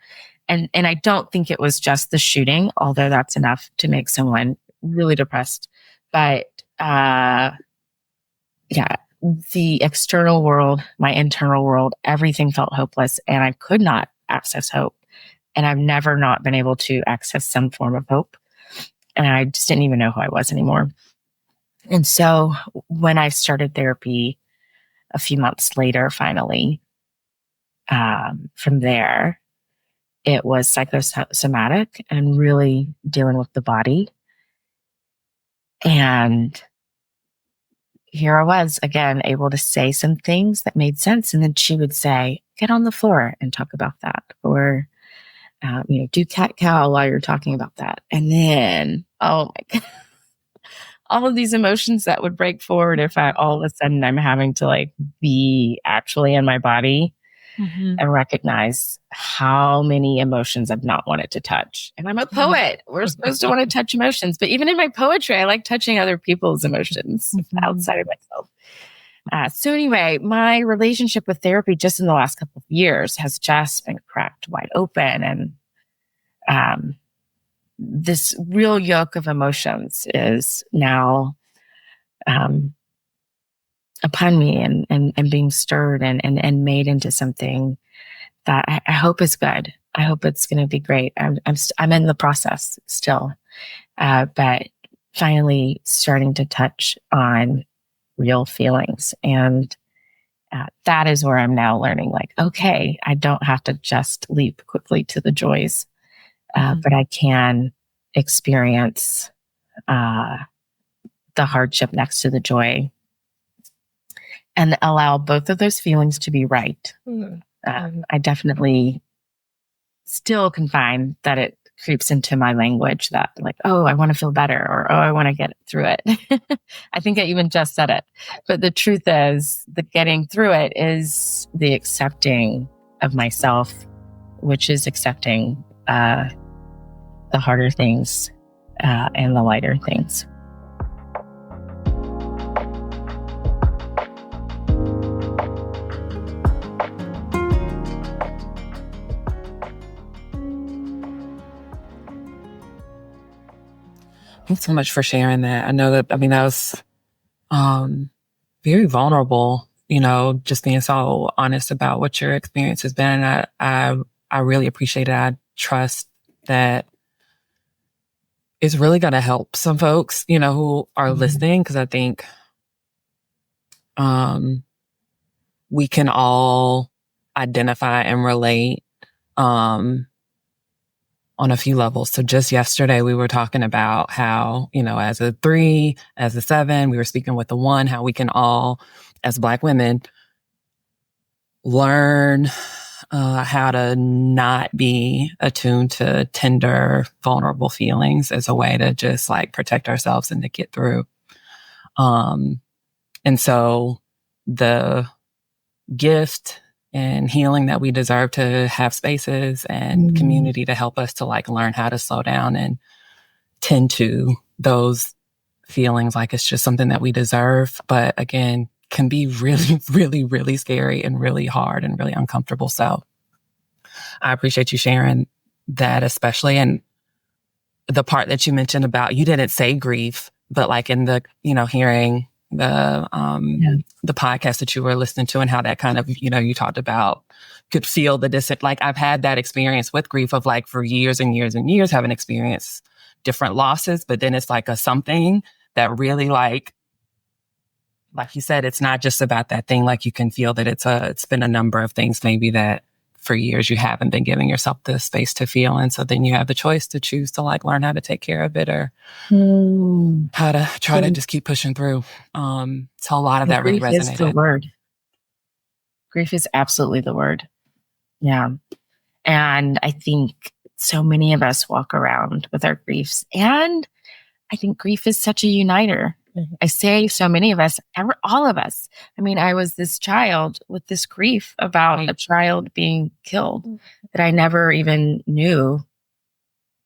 And I don't think it was just the shooting, although that's enough to make someone really depressed. But the external world, my internal world, everything felt hopeless, and I could not access hope. And I've never not been able to access some form of hope. And I just didn't even know who I was anymore. And so when I started therapy a few months later, finally, from there, it was psychosomatic and really dealing with the body. And here I was again, able to say some things that made sense. And then she would say, get on the floor and talk about that. Or, do cat cow while you're talking about that. And then, oh my God, all of these emotions that would break forward if all of a sudden I'm having to like be actually in my body and recognize how many emotions I've not wanted to touch. And I'm a poet. We're supposed to want to touch emotions. But even in my poetry, I like touching other people's emotions outside of myself. So anyway, my relationship with therapy just in the last couple of years has just been cracked wide open. And this real yoke of emotions is now upon me and being stirred and made into something that I hope is good. I hope it's going to be great. I'm in the process still, but finally starting to touch on real feelings. And that is where I'm now learning, like, okay, I don't have to just leap quickly to the joys, but I can experience the hardship next to the joy and allow both of those feelings to be right. I definitely still can find that it creeps into my language that like, oh, I want to feel better, or, oh, I want to get through it. I think I even just said it. But the truth is the getting through it is the accepting of myself, which is accepting the harder things and the lighter things. Thanks so much for sharing that. I know that, that was very vulnerable, just being so honest about what your experience has been. And I really appreciate it. I trust that it's really going to help some folks, who are listening, because I think we can all identify and relate on a few levels. So just yesterday, we were talking about how, as a 3, as a 7, we were speaking with the 1, how we can all, as Black women, learn how to not be attuned to tender, vulnerable feelings as a way to just like protect ourselves and to get through. And so the gift and healing that we deserve to have spaces and community to help us to like learn how to slow down and tend to those feelings like it's just something that we deserve, but again, can be really, really, really scary and really hard and really uncomfortable. So I appreciate you sharing that, especially. And the part that you mentioned about, you didn't say grief, but like in the, hearing the podcast that you were listening to and how that kind of, you talked about could feel the distance. Like I've had that experience with grief of like for years and years and years having experienced different losses, but then it's like a something that really like you said, it's not just about that thing. Like you can feel that it's been a number of things maybe that for years you haven't been giving yourself the space to feel. And so then you have the choice to choose to like learn how to take care of it or how to try to just keep pushing through. So a lot of that really resonated. Grief is the word. Grief is absolutely the word. Yeah. And I think so many of us walk around with our griefs. And I think grief is such a uniter. I say so many of us, all of us. I mean, I was this child with this grief about a child being killed that I never even knew.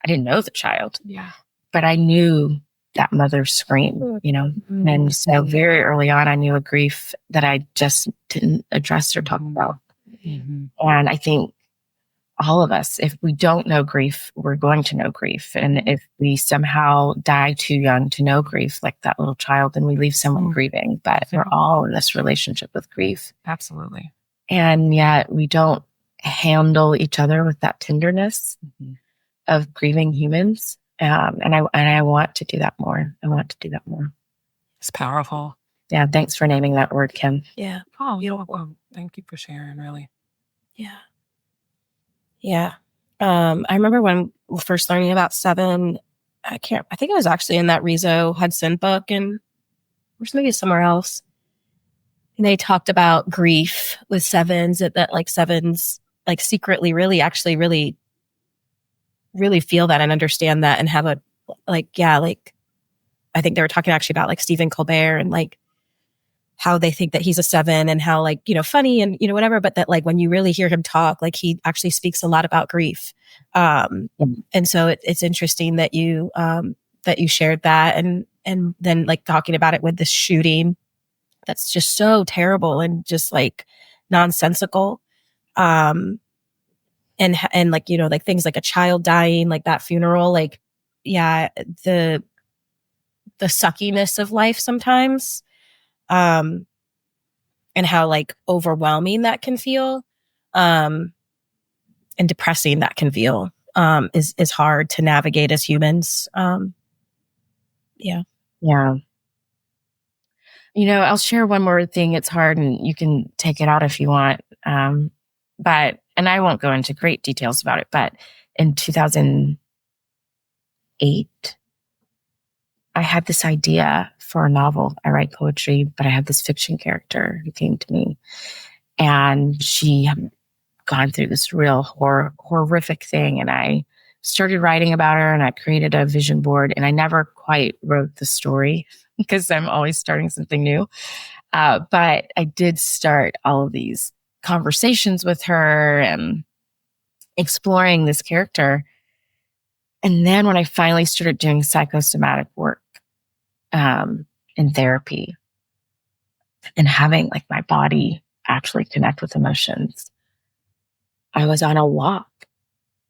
I didn't know the child. Yeah. But I knew that mother's scream, And so very early on, I knew a grief that I just didn't address or talk about. And I think all of us, if we don't know grief, we're going to know grief. And if we somehow die too young to know grief, like that little child, then we leave someone grieving. But we're all in this relationship with grief. Absolutely. And yet we don't handle each other with that tenderness of grieving humans. And I want to do that more. It's powerful. Yeah. Thanks for naming that word, Kim. Yeah. Oh, you're welcome. Thank you for sharing, really. Yeah. Yeah. I remember when first learning about 7, I think it was actually in that Rizzo Hudson book, and or maybe somewhere else. And they talked about grief with sevens, that like sevens like secretly really actually really feel that and understand that and have a like I think they were talking actually about like Stephen Colbert and like how they think that he's a seven and how like, funny and, whatever, but that like when you really hear him talk, like he actually speaks a lot about grief. And so it's interesting that you shared that and then like talking about it with this shooting that's just so terrible and just like nonsensical. And like, like things like a child dying, like that funeral, like, yeah, the suckiness of life sometimes. And how like overwhelming that can feel, and depressing that can feel, is hard to navigate as humans. Yeah. Yeah. I'll share one more thing. It's hard and you can take it out if you want. And I won't go into great details about it, but in 2008, I had this idea for a novel. I write poetry, but I had this fiction character who came to me, and she had gone through this real horrific thing. And I started writing about her, and I created a vision board, and I never quite wrote the story because I'm always starting something new. But I did start all of these conversations with her and exploring this character. And then when I finally started doing psychosomatic work, in therapy and having like my body actually connect with emotions, I was on a walk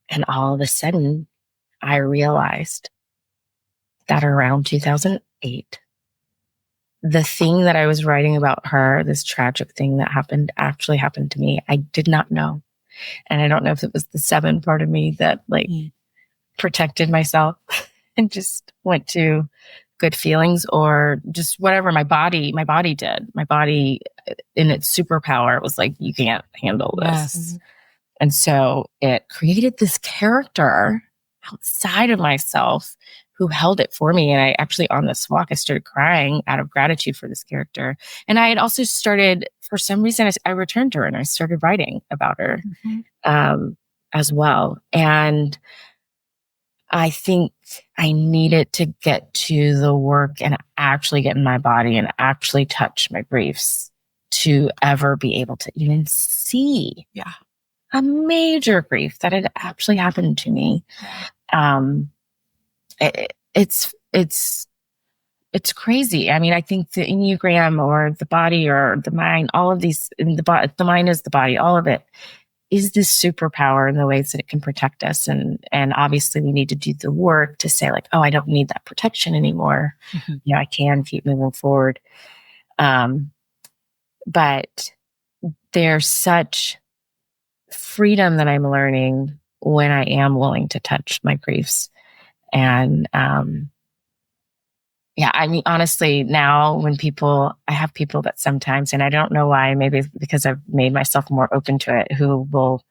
and all of a sudden I realized that around 2008, the thing that I was writing about her, this tragic thing that happened, actually happened to me. I did not know. And I don't know if it was the seven part of me that like protected myself and just went to good feelings, or just whatever my body did. My body in its superpower was like, you can't handle this. Yes. And so it created this character outside of myself who held it for me. And I actually, on this walk, I started crying out of gratitude for this character. And I had also started, for some reason, I returned to her and I started writing about her, as well. And I think I needed to get to the work and actually get in my body and actually touch my griefs to ever be able to even see a major grief that had actually happened to me. It's crazy. I mean, I think the Enneagram or the body or the mind, all of these, the mind is the body, all of it is this superpower in the ways that it can protect us. And obviously we need to do the work to say like, oh, I don't need that protection anymore. I can keep moving forward. But there's such freedom that I'm learning when I am willing to touch my griefs. And, I mean, honestly, now when I have people that sometimes, and I don't know why, maybe because I've made myself more open to it, who will,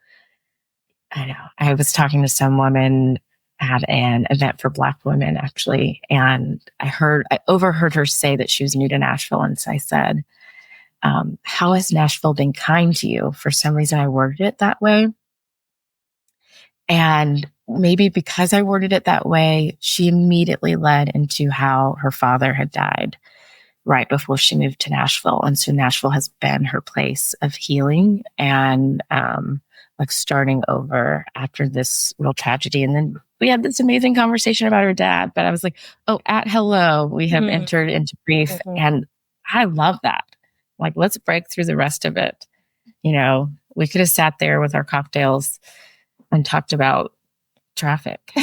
I was talking to some woman at an event for Black women, actually, and I overheard her say that she was new to Nashville. And so I said, how has Nashville been kind to you? For some reason, I worded it that way. And maybe because I worded it that way, she immediately led into how her father had died right before she moved to Nashville. And so Nashville has been her place of healing and like starting over after this real tragedy. And then we had this amazing conversation about her dad, but I was like, oh, hello, we have entered into grief. And I love that. Like, let's break through the rest of it. We could have sat there with our cocktails and talked about traffic,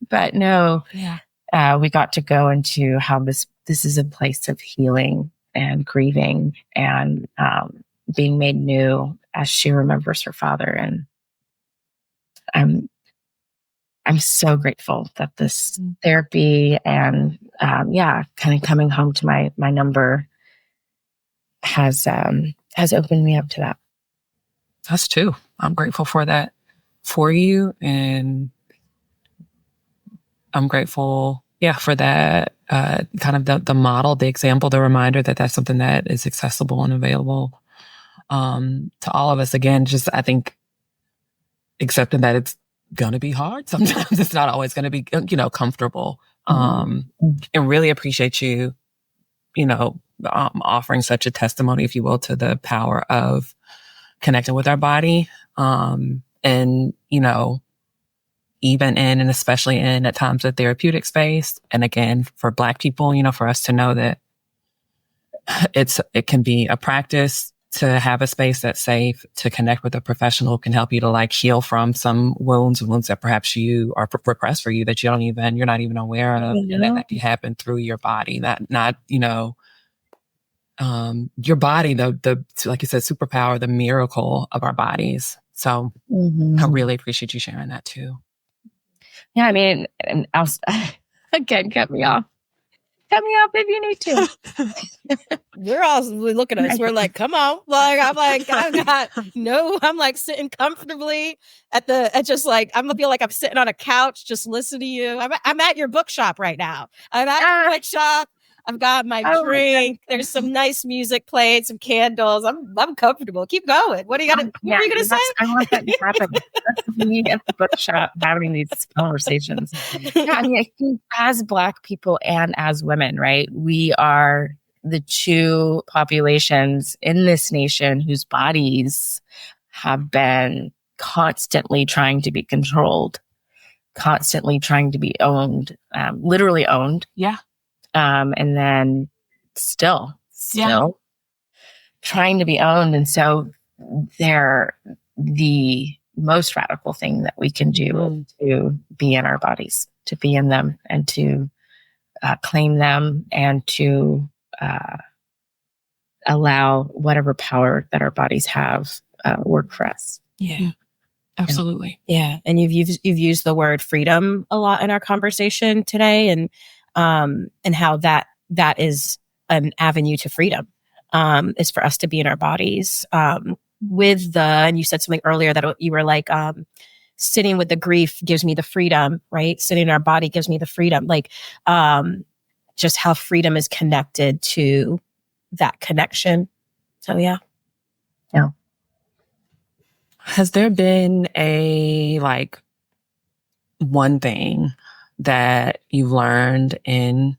but no, we got to go into how this is a place of healing and grieving and being made new as she remembers her father. And I'm so grateful that this therapy and kind of coming home to my number has opened me up to that. Us too. I'm grateful for that for you. And I'm grateful, for that kind of the model, the example, the reminder that that's something that is accessible and available to all of us. Again, just I think accepting that it's going to be hard. Sometimes it's not always going to be, comfortable. And really appreciate you, offering such a testimony, if you will, to the power of connecting with our body. And, even in and especially in at times the therapeutic space. And again, for Black people, for us to know that it can be a practice to have a space that's safe, to connect with a professional who can help you to heal from some wounds that perhaps you are repressed for you that you're not even aware of, and that can happen through your body, not your body, the like you said, superpower, the miracle of our bodies. So I really appreciate you sharing that too. Yeah, I mean, and again, cut me off. Cut me off if you need to. We're all looking at us. We're like, come on. I'm sitting comfortably I'm gonna feel like I'm sitting on a couch, just listening to you. I'm at your bookshop right now. I'm at your bookshop. I've got my drink. There's some nice music playing, some candles. I'm comfortable. Keep going. What are you gonna say? I want that to happen. That's me at the bookshop having these conversations. Yeah, I mean, I think as Black people and as women, right, we are the two populations in this nation whose bodies have been constantly trying to be controlled, constantly trying to be owned, literally owned. Yeah. And then still trying to be owned. And so they're the most radical thing that we can do to be in our bodies, to be in them, and to claim them, and to allow whatever power that our bodies have work for us. Yeah, absolutely. Yeah. And you've used the word freedom a lot in our conversation today, and how that is an avenue to freedom, is for us to be in our bodies, and you said something earlier that you were like, sitting with the grief gives me the freedom, right? Sitting in our body gives me the freedom. Just how freedom is connected to that connection. So, yeah. Has there been a one thing that you've learned in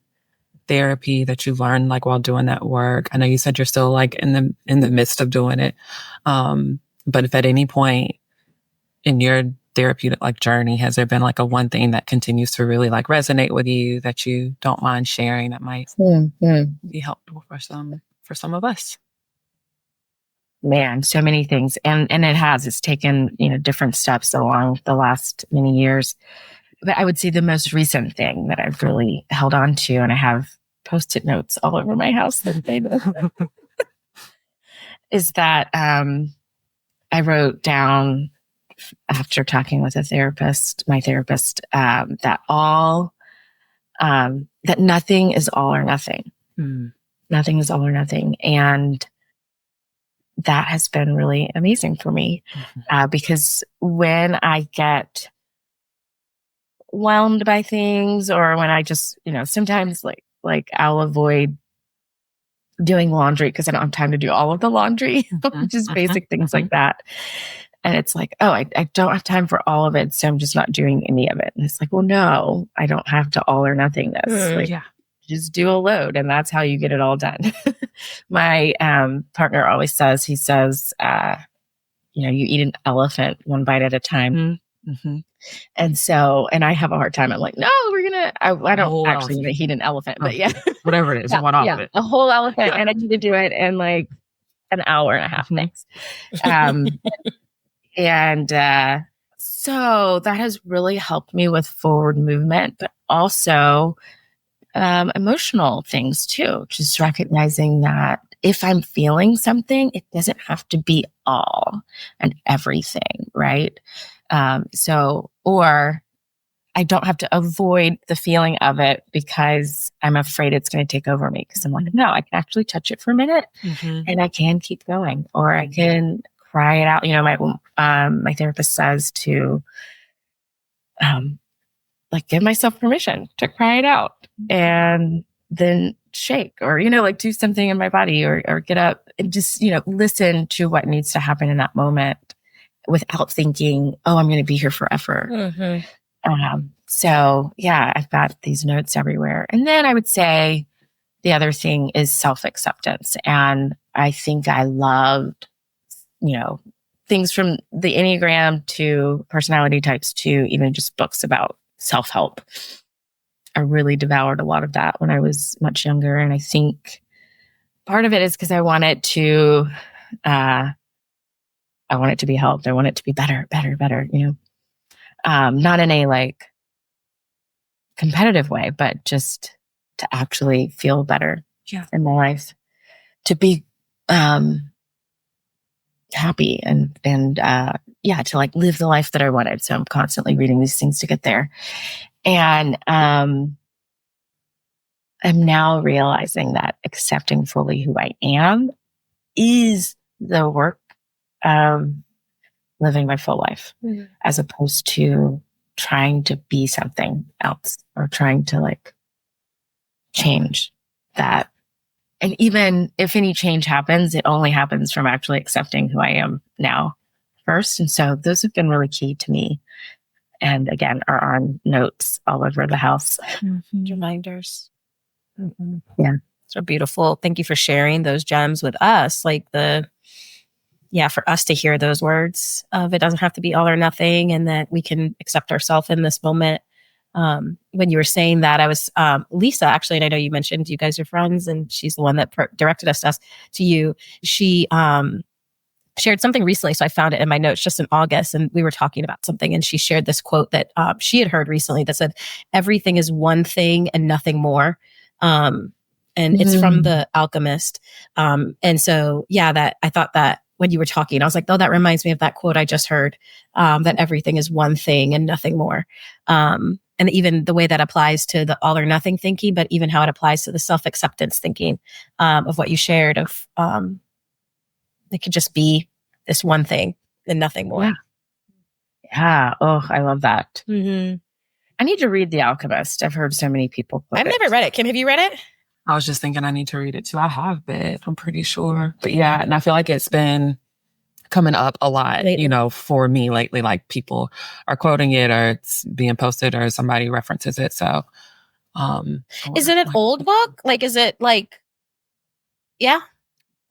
therapy, that you've learned while doing that work? I know you said you're still in the midst of doing it. But if at any point in your therapeutic journey, has there been a one thing that continues to really resonate with you that you don't mind sharing, that might be helpful for some of us? Man, so many things. And it's taken, different steps along the last many years. But I would say the most recent thing that I've really held on to, and I have Post-it notes all over my house that say this, is that I wrote down, after talking with my therapist, that nothing is all or nothing. Nothing is all or nothing. And that has been really amazing for me, because when I get whelmed by things, or when I just, sometimes I'll avoid doing laundry because I don't have time to do all of the laundry, just basic things like that. And it's I don't have time for all of it, so I'm just not doing any of it. And it's well, no, I don't have to all or nothing this. Just do a load, and that's how you get it all done. My partner always says, he says, you eat an elephant one bite at a time. And so, and I have a hard time. I'm no, I don't actually want to eat an elephant, but whatever it is, one off of it. A whole elephant, and I need to do it in an hour and a half next. And so that has really helped me with forward movement, but also emotional things too. Just recognizing that if I'm feeling something, it doesn't have to be all and everything, right? Or I don't have to avoid the feeling of it because I'm afraid it's going to take over me. Because I'm no, I can actually touch it for a minute, and I can keep going, or I can cry it out. My therapist says to like give myself permission to cry it out and then shake or, like do something in my body or get up and just, listen to what needs to happen in that moment without thinking, oh, I'm going to be here forever. So yeah, I've got these notes everywhere. And then I would say the other thing is self-acceptance. And I think I loved, things from the Enneagram to personality types to even just books about self-help. I really devoured a lot of that when I was much younger. And I think part of it is because I want it to be helped. I want it to be better, not in a like competitive way, but just to actually feel better in my life, to be happy and to like live the life that I wanted. So I'm constantly reading these things to get there. And I'm now realizing that accepting fully who I am is the work of living my full life, as opposed to trying to be something else or trying to like change that. And even if any change happens, it only happens from actually accepting who I am now first. And so those have been really key to me. And again, are on notes all over the house. Reminders. Yeah. So beautiful. Thank you for sharing those gems with us. Like for us to hear those words of it doesn't have to be all or nothing, and that we can accept ourselves in this moment. When you were saying that, I was Lisa, actually, and I know you mentioned you guys are friends, and she's the one that directed us to you. She shared something recently, so I found it in my notes just in August, and we were talking about something, and she shared this quote that she had heard recently that said, "Everything is one thing and nothing more." And it's from The Alchemist. And so, that I thought that when you were talking, I was like, oh, that reminds me of that quote I just heard, that everything is one thing and nothing more. And even the way that applies to the all or nothing thinking, but even how it applies to the self-acceptance thinking of what you shared of it could just be this one thing and nothing more. Yeah. Oh, I love that. Mm-hmm. I need to read The Alchemist. I've heard so many people quote I've never read it. Kim, have you read it? I was just thinking I need to read it too. I have been, I'm pretty sure. But yeah, and I feel like it's been coming up a lot, lately. For me lately, like people are quoting it or it's being posted or somebody references it. So, is it an old book? Like, is it like, yeah?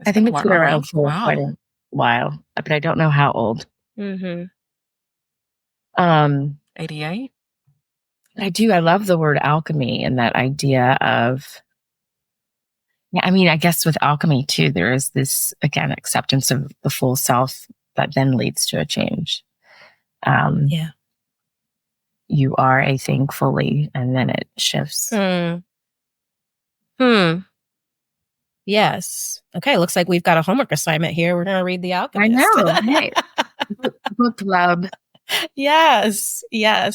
I think it's been around for quite a while, but I don't know how old. 88? I love the word alchemy and that idea of, I guess with alchemy too, there is this, again, acceptance of the full self that then leads to a change. You are a thing fully, and then it shifts. Yes. Okay. Looks like we've got a homework assignment here. We're going to read The Alchemist. I know. Hey, book club. Yes. Yeah.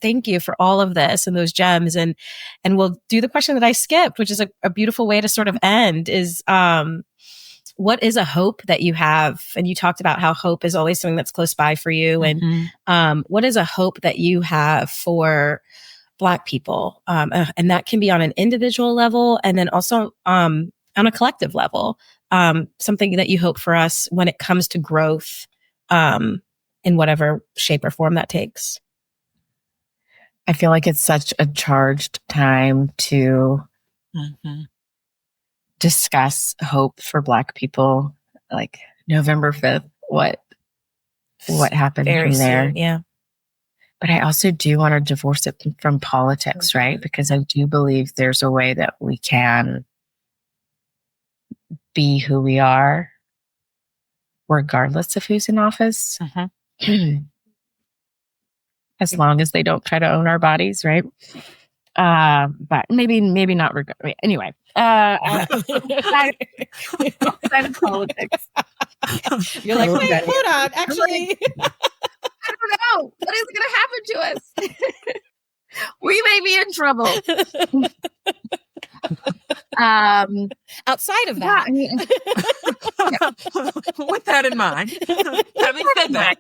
Thank you for all of this and those gems. And we'll do the question that I skipped, which is a beautiful way to sort of end is, what is a hope that you have? And you talked about how hope is always something that's close by for you. And, what is a hope that you have for Black people? And that can be on an individual level and then also, on a collective level, something that you hope for us when it comes to growth, in whatever shape or form that takes. I feel like it's such a charged time to discuss hope for Black people. Like November 5th, what happened Very from there? soon, yeah. But I also do want to divorce it from politics, right? Because I do believe there's a way that we can be who we are, regardless of who's in office. As long as they don't try to own our bodies, right? But maybe not. Anyway, outside of politics, you're like, wait, hold on. Actually, I don't know what is going to happen to us. We may be in trouble. Outside of that, with that in mind, having said that.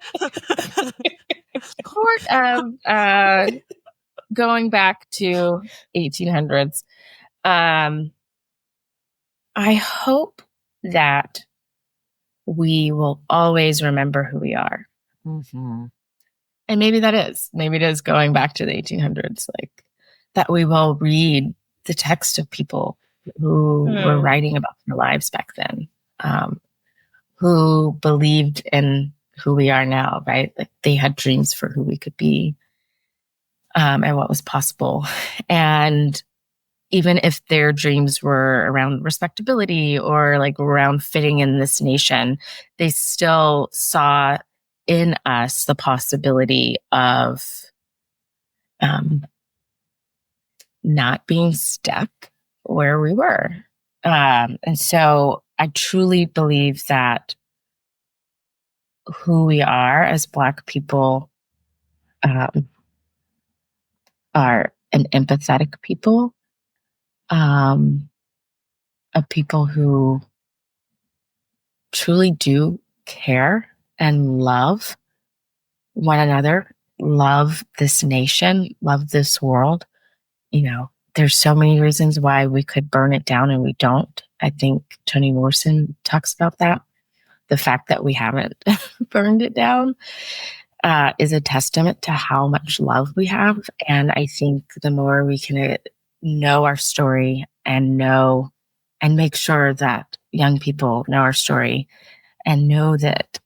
sort of going back to 1800s. I hope that we will always remember who we are. Mm-hmm. And maybe it is going back to the 1800s, like that we will read the text of people who were writing about their lives back then, who believed in who we are now, right? Like they had dreams for who we could be, and what was possible. And even if their dreams were around respectability or like around fitting in this nation, they still saw in us the possibility of not being stuck where we were. And so I truly believe that who we are as Black people are an empathetic people, a people who truly do care and love one another, love this nation, love this world. You know, there's so many reasons why we could burn it down and we don't. I think Toni Morrison talks about that. The fact that we haven't burned it down is a testament to how much love we have. And I think the more we can know our story and make sure that young people know our story and know that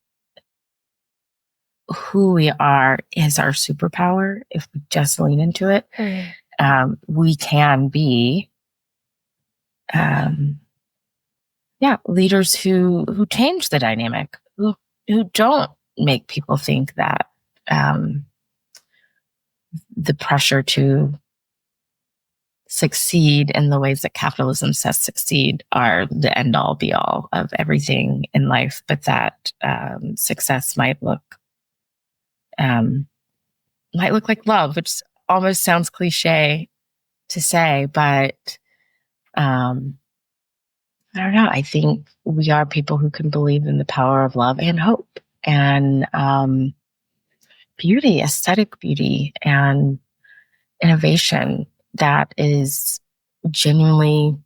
who we are is our superpower, if we just lean into it, we can be leaders who change the dynamic, who don't make people think that the pressure to succeed in the ways that capitalism says succeed are the end all be all of everything in life, but that success might look like love, which almost sounds cliche to say, but I don't know. I think we are people who can believe in the power of love and hope and beauty, aesthetic beauty, and innovation that is genuinely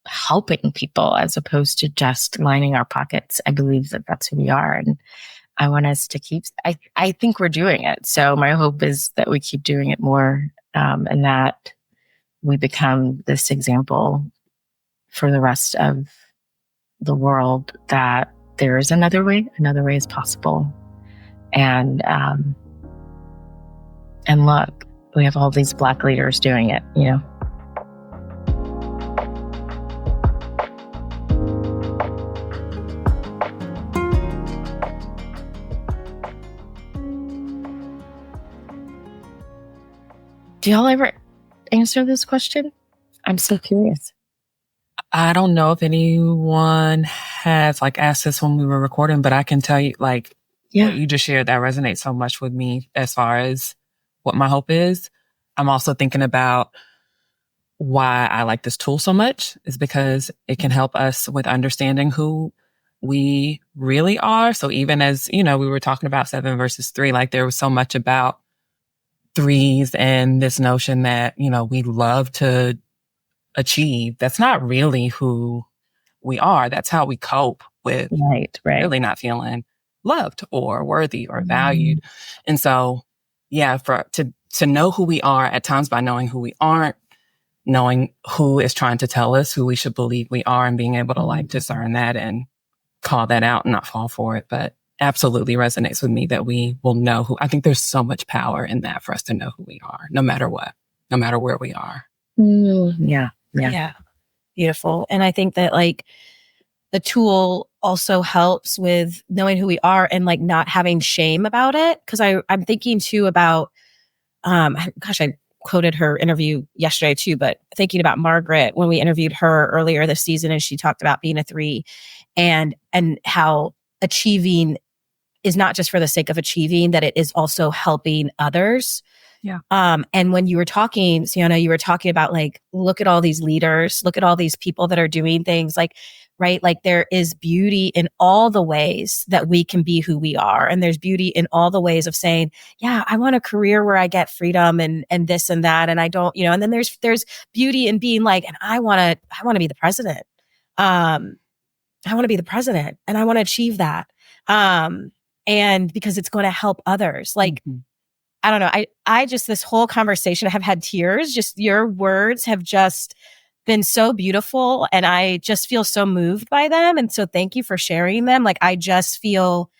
helping people as opposed to just lining our pockets. I believe that that's who we are. And I want us to keep, I think we're doing it. So my hope is that we keep doing it more, and that we become this example for the rest of the world that there is another way is possible. And look, we have all these Black leaders doing it, you know. Do y'all ever answer this question? I'm so curious. I don't know if anyone has like asked this when we were recording, but I can tell you, like, what you just shared, that resonates so much with me as far as what my hope is. I'm also thinking about why I like this tool so much is because it can help us with understanding who we really are. So even as, you know, we were talking about 7 versus 3, like there was so much about 3s and this notion that, you know, we love to achieve. That's not really who we are. That's how we cope with really not feeling loved or worthy or valued. And so, yeah, to know who we are at times by knowing who we aren't, knowing who is trying to tell us who we should believe we are and being able to like discern that and call that out and not fall for it. But absolutely resonates with me that we will know who. I think there's so much power in that for us to know who we are, no matter what, no matter where we are. Yeah. Beautiful. And I think that like the tool also helps with knowing who we are and like not having shame about it. Cause I'm thinking too about, I quoted her interview yesterday too, but thinking about Margaret when we interviewed her earlier this season, and she talked about being a 3 and how achieving is not just for the sake of achieving, that it is also helping others. Yeah. And when you were talking, Ciona, you were talking about like, look at all these leaders, look at all these people that are doing things like right? Like there is beauty in all the ways that we can be who we are. And there's beauty in all the ways of saying, yeah, I want a career where I get freedom and this and that. And I don't, and then there's beauty in being like, and I want to be the president. I want to be the president and I want to achieve that. And because it's going to help others. Like, I don't know. I just, this whole conversation, I have had tears. Just your words have just been so beautiful. And I just feel so moved by them. And so thank you for sharing them. Like, I just feel,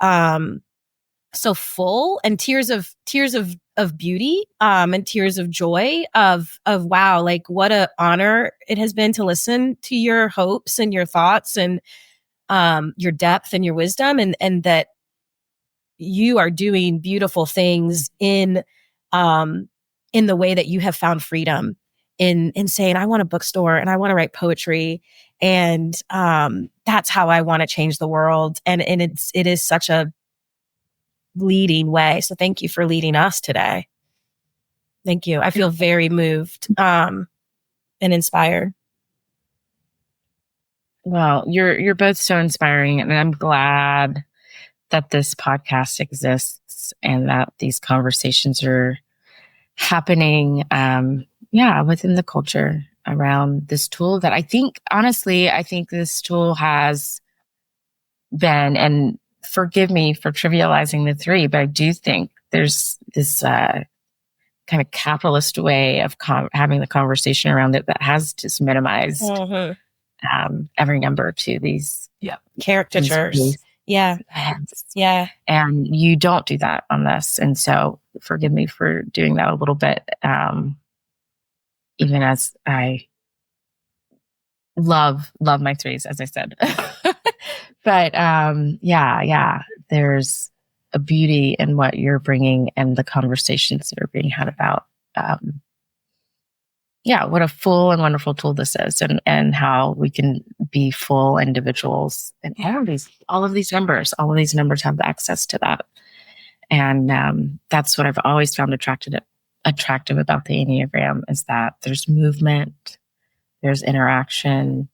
so full, and tears of beauty, and tears of joy of wow, like what a honor it has been to listen to your hopes and your thoughts and, your depth and your wisdom, and that you are doing beautiful things in the way that you have found freedom in saying, I want a bookstore and I want to write poetry. And that's how I want to change the world. And it is such a leading way. So thank you for leading us today. Thank you. I feel very moved and inspired. Well, you're both so inspiring, and I'm glad that this podcast exists and that these conversations are happening, within the culture around this tool that I think this tool has been, and forgive me for trivializing the three, but I do think there's this kind of capitalist way of having the conversation around it that has just minimized every number to these caricatures. Yeah. Yeah. And you don't do that on this. And so forgive me for doing that a little bit, even as I love my threes, as I said. But there's a beauty in what you're bringing and the conversations that are being had about, what a full and wonderful tool this is, and how we can be full individuals. And all of these numbers have access to that. And that's what I've always found attractive about the Enneagram, is that there's movement, there's interaction,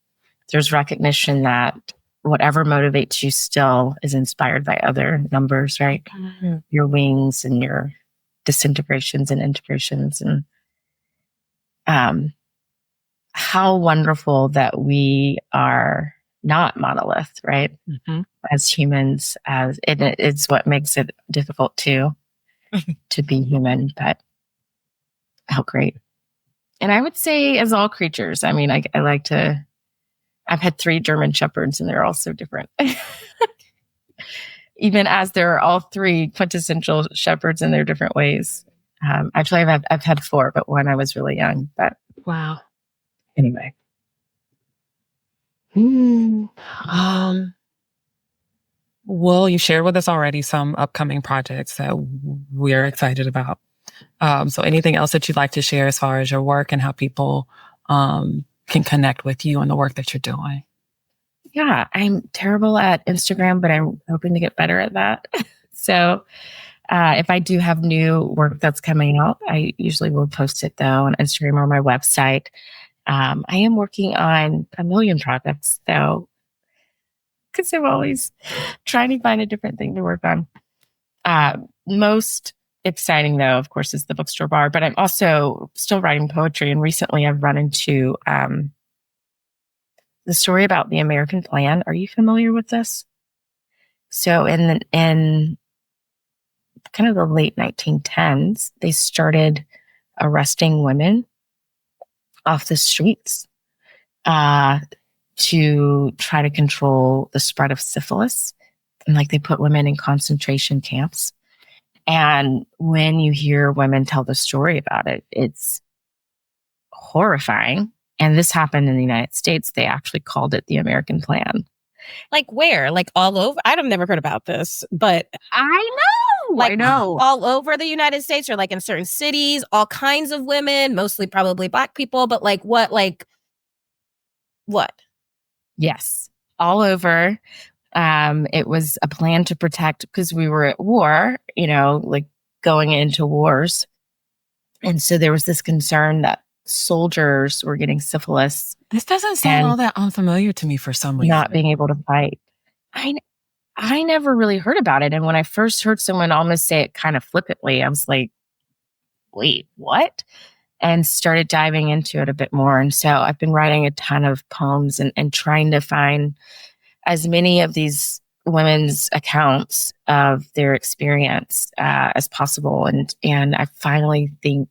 there's recognition that whatever motivates you still is inspired by other numbers, right? Mm-hmm. Your wings and your disintegrations and integrations, and how wonderful that we are not monolith, right? Mm-hmm. As humans, it's what makes it difficult to be human, but how great. And I would say, as all creatures, I mean, I've had 3 German shepherds and they're all so different. Even as they're all 3 quintessential shepherds in their different ways. Actually, I've had 4, but one I was really young. But wow. Anyway. Well, you shared with us already some upcoming projects that we're excited about. So anything else that you'd like to share as far as your work and how people can connect with you and the work that you're doing? Yeah, I'm terrible at Instagram, but I'm hoping to get better at that. So if I do have new work that's coming out, I usually will post it, though, on Instagram or my website. I am working on a million projects, though, because I'm always trying to find a different thing to work on. Most exciting, though, of course, is the bookstore bar, but I'm also still writing poetry. And recently I've run into the story about the American Plan. Are you familiar with this? So in kind of the late 1910s, they started arresting women off the streets to try to control the spread of syphilis. And they put women in concentration camps. And when you hear women tell the story about it, it's horrifying. And this happened in the United States. They actually called it the American Plan. Where? All over? I've never heard about this, but I know. All over the United States, or in certain cities, all kinds of women, mostly probably Black people, but what? Yes, all over. It was a plan to protect, because we were at war, going into wars. And so there was this concern that soldiers were getting syphilis This doesn't sound all that unfamiliar to me for some reason. Not being able to fight. I never really heard about it. And when I first heard someone almost say it kind of flippantly, I was like, wait, what? And started diving into it a bit more. And so I've been writing a ton of poems and trying to find as many of these women's accounts of their experience as possible. And I finally think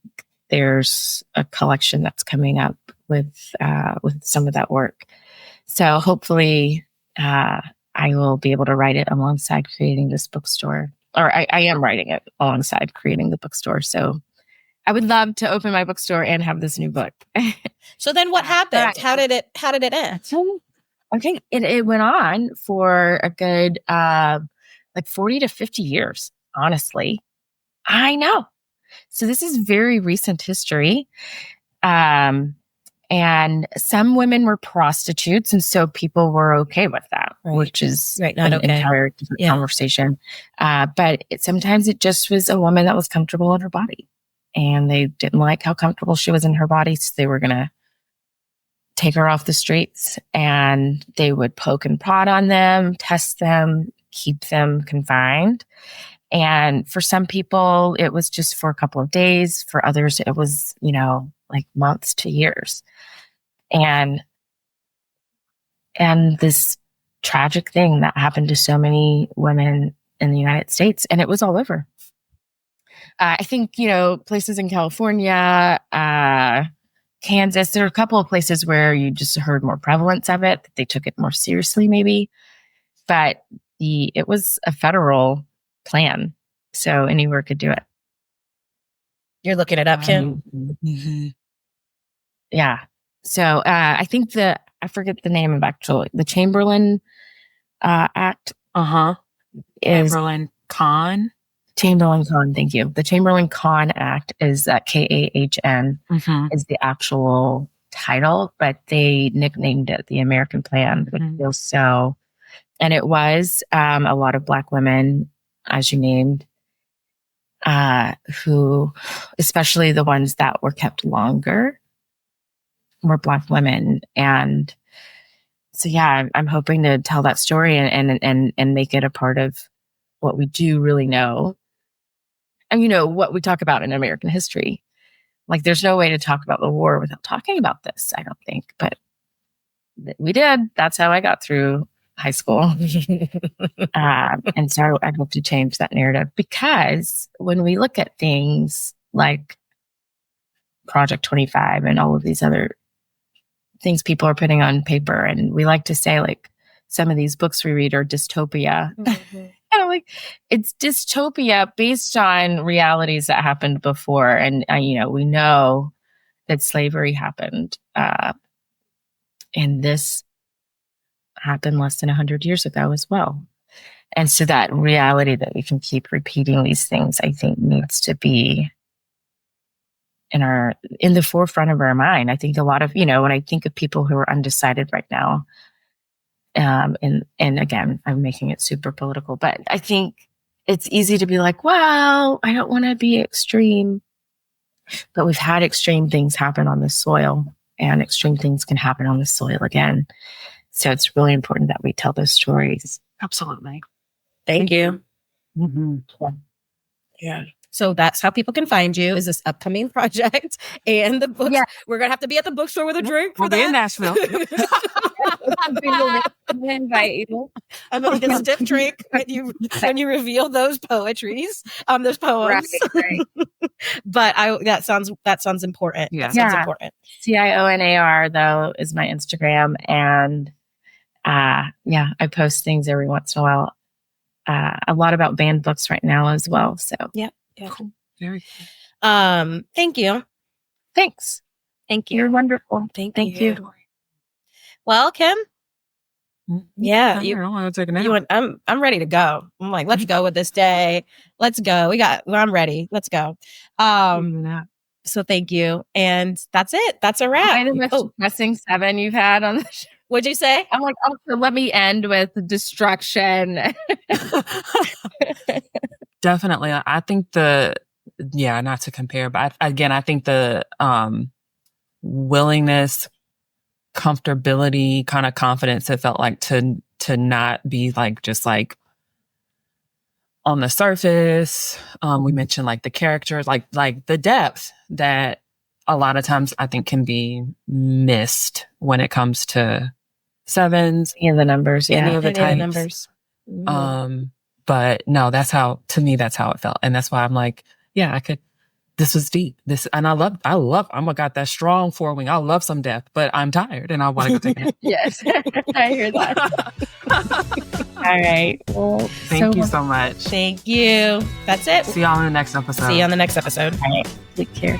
there's a collection that's coming up with some of that work. So hopefully I will be able to write it alongside creating this bookstore, or I am writing it alongside creating the bookstore. So I would love to open my bookstore and have this new book. So then what happened? How did it end? Okay, it went on for a good like 40 to 50 years, honestly. I know. So this is very recent history. And some women were prostitutes, and so people were okay with that, which is not an okay. entire different conversation. But sometimes it just was a woman that was comfortable in her body, and they didn't like how comfortable she was in her body, so they were going to take her off the streets, and they would poke and prod on them, test them, keep them confined. And for some people, it was just for a couple of days. For others, it was, like months to years. And this tragic thing that happened to so many women in the United States, and it was all over. I think, places in California, Kansas, there are a couple of places where you just heard more prevalence of it. They took it more seriously, maybe. But it was a federal plan, so anywhere could do it. You're looking it up, Kim? Mm-hmm. Yeah. So I think I forget the name of the Chamberlain Act. Chamberlain Kahn. Chamberlain Kahn, thank you. The Chamberlain Kahn Act is KAHN is the actual title, but they nicknamed it the American Plan, which feels so. And it was a lot of Black women, as you named, who, especially the ones that were kept longer, were Black women. And so, yeah, I'm hoping to tell that story and make it a part of what we do really know. And, what we talk about in American history. Like, there's no way to talk about the war without talking about this, I don't think. But we did. That's how I got through high school. And so I hope to change that narrative, because when we look at things like Project 25 and all of these other things people are putting on paper, and we like to say, like, some of these books we read are dystopia. And I'm like, it's dystopia based on realities that happened before. And, we know that slavery happened. And this happened less than 100 years ago as well. And so that reality that we can keep repeating these things, I think, needs to be in the forefront of our mind. I think a lot of, when I think of people who are undecided right now, and again, I'm making it super political, but I think it's easy to be like, well, I don't want to be extreme, but we've had extreme things happen on this soil, and extreme things can happen on this soil again. So it's really important that we tell those stories. Absolutely. Thank you. Mm-hmm. Yeah. So that's how people can find you, is this upcoming project and the books. Yeah. We're going to have to be at the bookstore with a drink. We'll be in Nashville. I'm invite you. I'm going to get a stiff drink when you reveal those poetries, those poems. Right. But that sounds important. Yeah. That sounds important. CIONAR though is my Instagram, and I post things every once in a while. A lot about banned books right now as well. So yeah. Cool. Very cool. Thank you. Thanks. Thank you. You're wonderful. Thank you. Well, Kim. Yeah, I'm ready to go. I'm like, let's go with this day. Let's go. I'm ready. Let's go. So thank you. And that's it. That's a wrap. The most depressing 7 you've had on the show. What'd you say? I'm like, so let me end with destruction. Definitely. I think not to compare, but I think the willingness comfortability, kind of confidence, it felt like, to not be like just like on the surface. We mentioned like the characters, like the depth that a lot of times I think can be missed when it comes to sevens. Any of the numbers, yeah. Any of the Any of the types. numbers. But no, to me, that's how it felt. And that's why I'm like, yeah, this was deep. And I got that strong forewing. I love some depth, but I'm tired and I want to go take a nap. Yes, I hear that. All right. Well, Thank you so much. Thank you. That's it. See y'all in the next episode. See you on the next episode. All right. Take care.